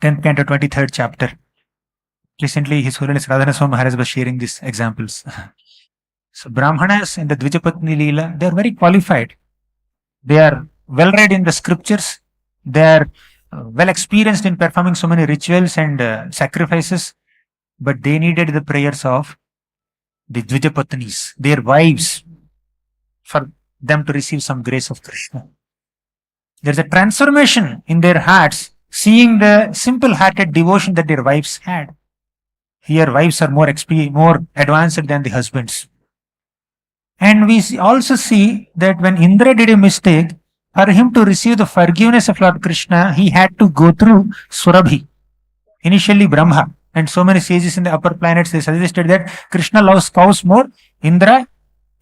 10th canto, 23rd chapter. Recently, His Holiness Radhanaswami Maharaj was sharing these examples. So, Brahmanas in the Dvijapatni Leela, they are very qualified. They are well read in the scriptures. They are well experienced in performing so many rituals and sacrifices. But they needed the prayers of the Dvijapatnis, their wives, for them to receive some grace of Krishna. There's a transformation in their hearts, seeing the simple-hearted devotion that their wives had. Here, wives are more advanced than the husbands. And we also see that when Indra did a mistake, for him to receive the forgiveness of Lord Krishna, he had to go through Surabhi. Initially, Brahma and so many sages in the upper planets, they suggested that Krishna loves cows more. Indra,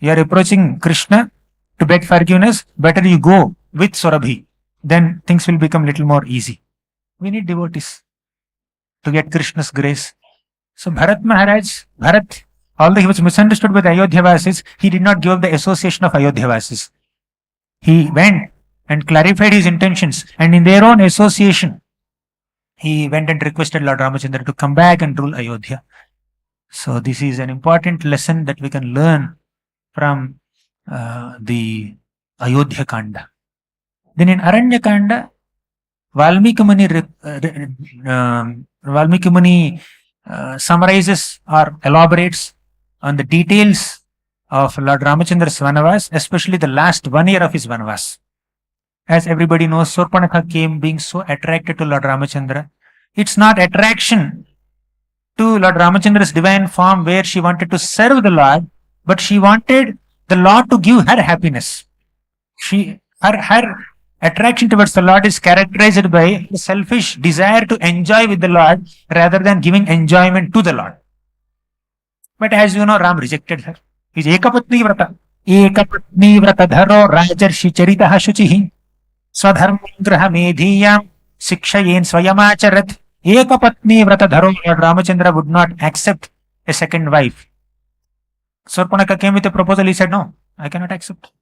you are approaching Krishna to beg forgiveness, better you go with Surabhi. Then things will become little more easy. We need devotees to get Krishna's grace. So Bharat, although he was misunderstood by the Ayodhyavasis, he did not give up the association of Ayodhyavasis. He went and clarified his intentions, and in their own association, he went and requested Lord Ramachandra to come back and rule Ayodhya. So this is an important lesson that we can learn from the Ayodhya Kanda. Then in Aranya Kanda, Valmiki Muni summarizes or elaborates on the details of Lord Ramachandra's Vanavas, especially the last 1 year of his Vanavas. As everybody knows, Surpanakha came being so attracted to Lord Ramachandra. It's not attraction to Lord Ramachandra's divine form where she wanted to serve the Lord, but she wanted the Lord to give her happiness. Her attraction towards the Lord is characterized by a selfish desire to enjoy with the Lord rather than giving enjoyment to the Lord. But as you know, Ram rejected her. He's Ekapatni Vrata. Ekapatni Vrata Dharo Rajarshi Charitaha Shuchihi Swadharmangraha Medhiyam Sikshayen Swayamacharat. Ekapatni Vrata Dharo. Lord Ramachandra would not accept a second wife. Surpanaka came with a proposal. He said, no, I cannot accept.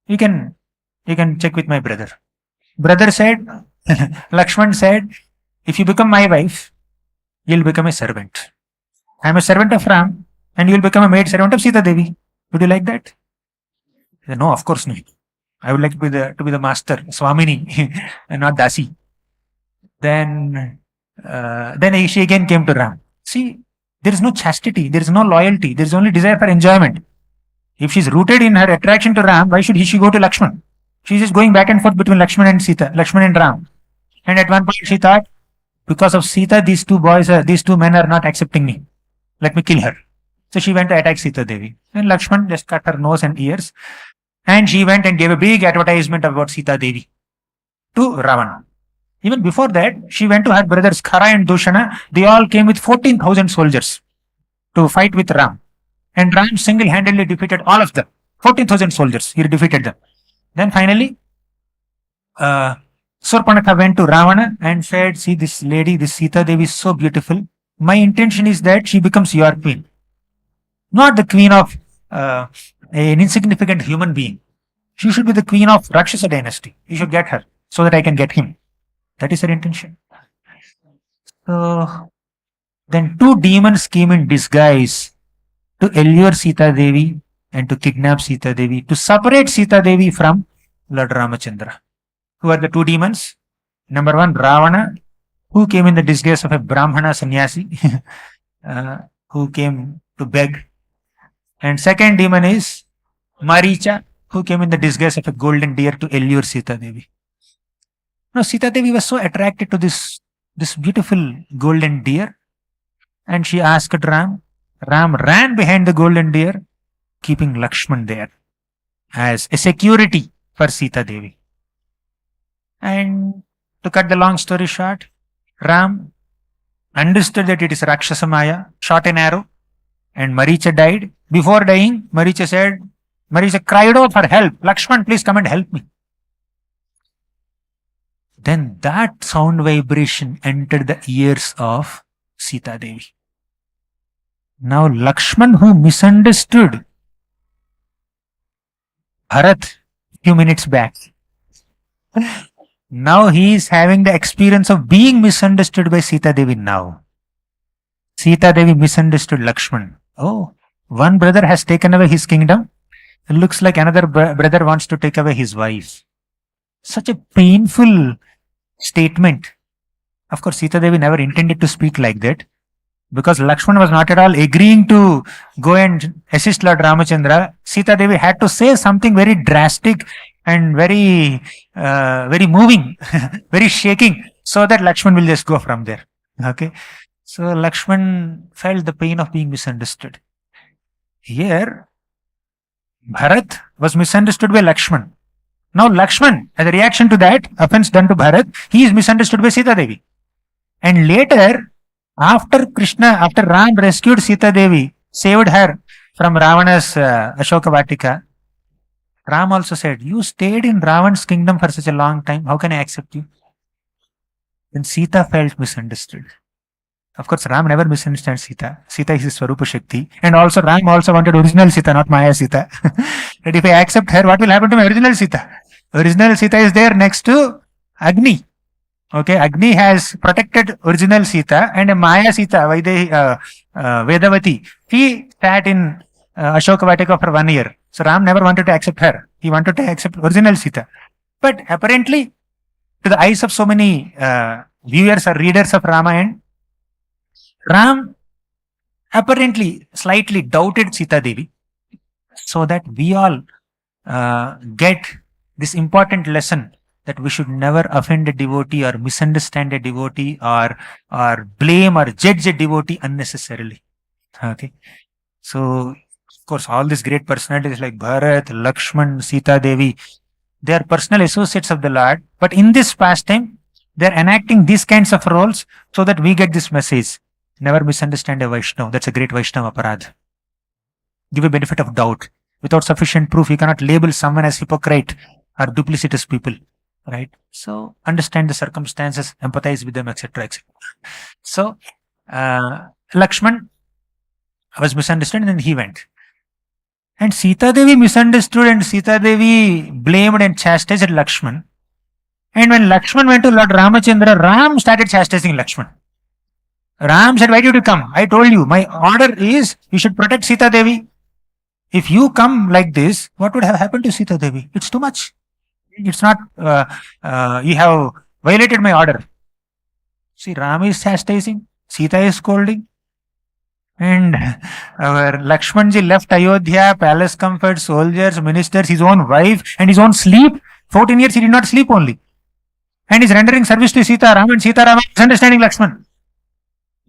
You can check with my brother. Brother said, Lakshman said, if you become my wife, you'll become a servant. I am a servant of Ram, and you'll become a maid servant of Sita Devi. Would you like that? He said, no, of course not. I would like to be the master, Swamini, and not Dasi. Then she again came to Ram. See, there is no chastity, there is no loyalty, there is only desire for enjoyment. If she's rooted in her attraction to Ram, why should she go to Lakshman? She's just going back and forth between Lakshman and Sita, Lakshman and Ram. And at one point she thought, because of Sita, these two men are not accepting me. Let me kill her. So she went to attack Sita Devi. And Lakshman just cut her nose and ears. And she went and gave a big advertisement about Sita Devi to Ravana. Even before that, she went to her brothers Khara and Dushana. They all came with 14,000 soldiers to fight with Ram. And Ram single-handedly defeated all of them. 14,000 soldiers. He defeated them. Then finally, Surpanakha went to Ravana and said, see this lady, this Sita Devi is so beautiful. My intention is that she becomes your queen. Not the queen of an insignificant human being. She should be the queen of Rakshasa dynasty. You should get her so that I can get him. That is her intention. So then two demons came in disguise to allure Sita Devi and to kidnap Sita Devi, to separate Sita Devi from Lord Ramachandra. Who are the two demons? Number one, Ravana, who came in the disguise of a Brahmana sannyasi, who came to beg. And second demon is Maricha, who came in the disguise of a golden deer to allure Sita Devi. Now Sita Devi was so attracted to this beautiful golden deer, and she asked Ram. Ram ran behind the golden deer, keeping Lakshman there as a security for Sita Devi. And to cut the long story short, Ram understood that it is Rakshasa Maya, shot an arrow, and Maricha died. Before dying, Maricha cried out for help. Lakshman, please come and help me. Then that sound vibration entered the ears of Sita Devi. Now Lakshman, who misunderstood Bharat few minutes back, now he is having the experience of being misunderstood by Sita Devi now. Sita Devi misunderstood Lakshman. Oh, one brother has taken away his kingdom. It looks like another brother wants to take away his wife. Such a painful statement. Of course, Sita Devi never intended to speak like that, because Lakshman was not at all agreeing to go and assist Lord Ramachandra. Sita Devi had to say something very drastic and very moving, very shaking, so that Lakshman will just go from there. Okay. So Lakshman felt the pain of being misunderstood. Here, Bharat was misunderstood by Lakshman. Now Lakshman, as a reaction to that offense done to Bharat, he is misunderstood by Sita Devi. And later, after Ram rescued Sita Devi, saved her from Ravana's Ashoka Vatika, Ram also said, "You stayed in Ravan's kingdom for such a long time. How can I accept you?" Then Sita felt misunderstood. Of course, Ram never misunderstands Sita. Sita is his Swarupa Shakti. And also, Ram also wanted original Sita, not Maya Sita. That if I accept her, what will happen to my original Sita? Original Sita is there next to Agni. Okay, Agni has protected original Sita, and a Maya Sita, Vedavati, he sat in Ashoka Vatika for 1 year. So Ram never wanted to accept her. He wanted to accept original Sita. But apparently, to the eyes of so many viewers or readers of Ramayana, Ram apparently slightly doubted Sita Devi, so that we all get this important lesson that we should never offend a devotee or misunderstand a devotee or blame or judge a devotee unnecessarily. Okay. So, of course, all these great personalities like Bharat, Lakshman, Sita Devi, they are personal associates of the Lord. But in this pastime, they are enacting these kinds of roles so that we get this message. Never misunderstand a Vaishnava. That's a great Vaishnava aparadha. Give a benefit of doubt. Without sufficient proof, you cannot label someone as hypocrite or duplicitous people. Right? So, understand the circumstances, empathize with them, etc. etc. So, Lakshman was misunderstood and then he went. And Sita Devi misunderstood and Sita Devi blamed and chastised Lakshman. And when Lakshman went to Lord Ramachandra, Ram started chastising Lakshman. Ram said, "Why did you come? I told you, my order is you should protect Sita Devi. If you come like this, what would have happened to Sita Devi? It's too much. It's not, you have violated my order." See, Ram is chastising, Sita is scolding. And our Lakshmanji left Ayodhya, palace comfort, soldiers, ministers, his own wife, and his own sleep. 14 years he did not sleep only. And he's rendering service to Sita Ram, and Sita Ram is understanding Lakshman.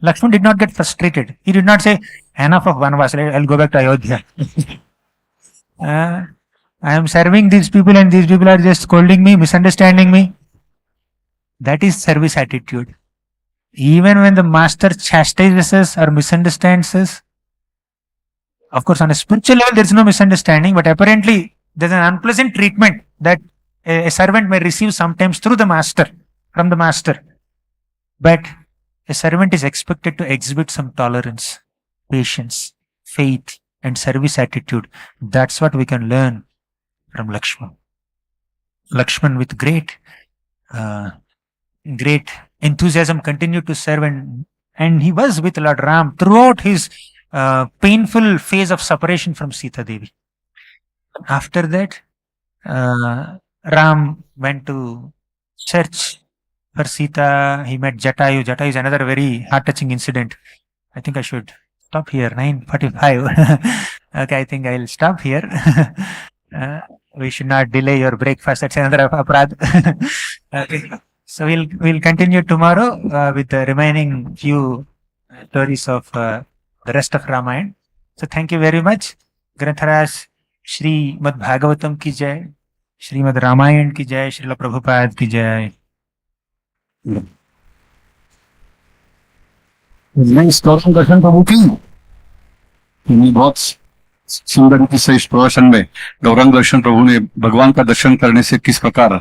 Lakshman did not get frustrated. He did not say, "Enough of Vanvas, I'll go back to Ayodhya." I am serving these people and these people are just scolding me, misunderstanding me. That is service attitude. Even when the master chastises us or misunderstands us, of course, on a spiritual level, there is no misunderstanding, but apparently there is an unpleasant treatment that a servant may receive sometimes through the master, from the master. But a servant is expected to exhibit some tolerance, patience, faith, and service attitude. That's what we can learn from Lakshman. Lakshman, with great enthusiasm, continued to serve, and he was with Lord Ram throughout his painful phase of separation from Sita Devi. After that, Ram went to search for Sita. He met Jatayu. Jatayu is another very heart-touching incident. I think I should stop here. 9:45. Okay, I think I'll stop here. We should not delay your breakfast. That's another aparad. Okay. So we'll continue tomorrow with the remaining few stories of the rest of Ramayana. So thank you very much. Grantharaj Shrimad Bhagavatam ki jai, Shrimad Ramayana ki jai, Srila Prabhupada ki jai. Gaurang दर्शन प्रभु की बहुत सुंदर रीति से इस प्रवचन में गौरंग दर्शन प्रभु ने भगवान का दर्शन करने से किस प्रकार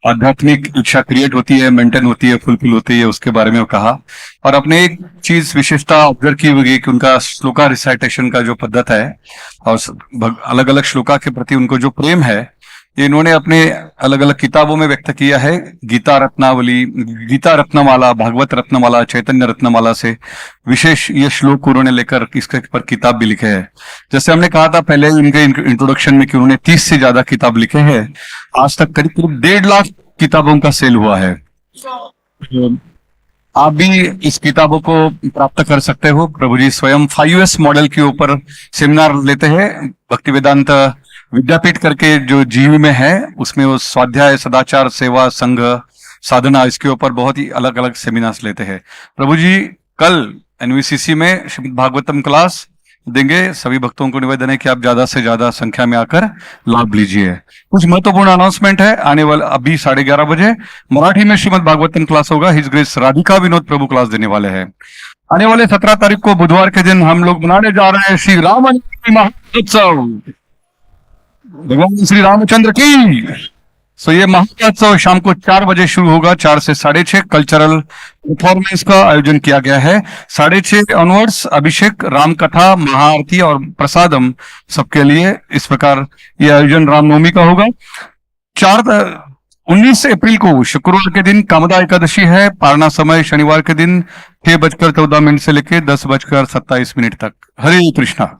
आध्यात्मिक इच्छा क्रिएट होती है, मेंटेन होती है, फुलफिल होती है, उसके बारे में कहा। और अपने एक चीज विशेषता ऑब्जर्व की हुई कि उनका श्लोका रिसाइटेशन का जो पद्धत है और अलग अलग श्लोका के प्रति उनको जो प्रेम है ये इन्होंने अपने अलग अलग किताबों में व्यक्त किया है। गीता रत्नावली, गीता रत्नमाला, भागवत रत्नमाला, चैतन्य रत्नमाला से विशेष ये श्लोक उन्होंने लेकर इसके पर किताब भी लिखे हैं। जैसे हमने कहा था पहले इनके इंट्रोडक्शन में कि उन्होंने 30 से ज्यादा किताब लिखे हैं। आज तक करीब करीब 1.5 लाख किताबों का सेल हुआ है। आप भी इस किताबों को प्राप्त कर सकते हो। प्रभु जी स्वयं 5S मॉडल के ऊपर सेमिनार लेते हैं। भक्ति वेदांत विद्यापीठ करके जो जीव में है उसमें वो स्वाध्याय, सदाचार, सेवा, संघ, साधना, इसके ऊपर बहुत ही अलग अलग सेमिनार्स लेते हैं। प्रभु जी कल NVCC में श्रीमद् भागवतम क्लास देंगे। सभी भक्तों को निवेदन है कि आप ज्यादा से ज्यादा संख्या में आकर लाभ लीजिए। कुछ महत्वपूर्ण अनाउंसमेंट है। आने वाले अभी 11:30 बजे मराठी में श्रीमद् भागवतम क्लास होगा। हिज ग्रेस राधिका विनोद प्रभु क्लास देने वाले हैं। आने वाले 17 तारीख को बुधवार के दिन हम लोग मनाने जा रहे हैं श्री रामनवमी महोत्सव। भगवान श्री रामचंद्र की। सो ये महोत्सव शाम को 4 बजे शुरू होगा। 4 से 6:30 कल्चरल परफॉर्मेंस का आयोजन किया गया है। 6:30 ऑनवर्ड्स अभिषेक, राम कथा, महाआरती और प्रसादम सबके लिए इस प्रकार ये आयोजन रामनवमी का होगा। 19 अप्रैल को शुक्रवार के दिन कामदा एकादशी है। पारना समय शनिवार के दिन 6:14 से लेकर 10:27 तक। हरे कृष्णा।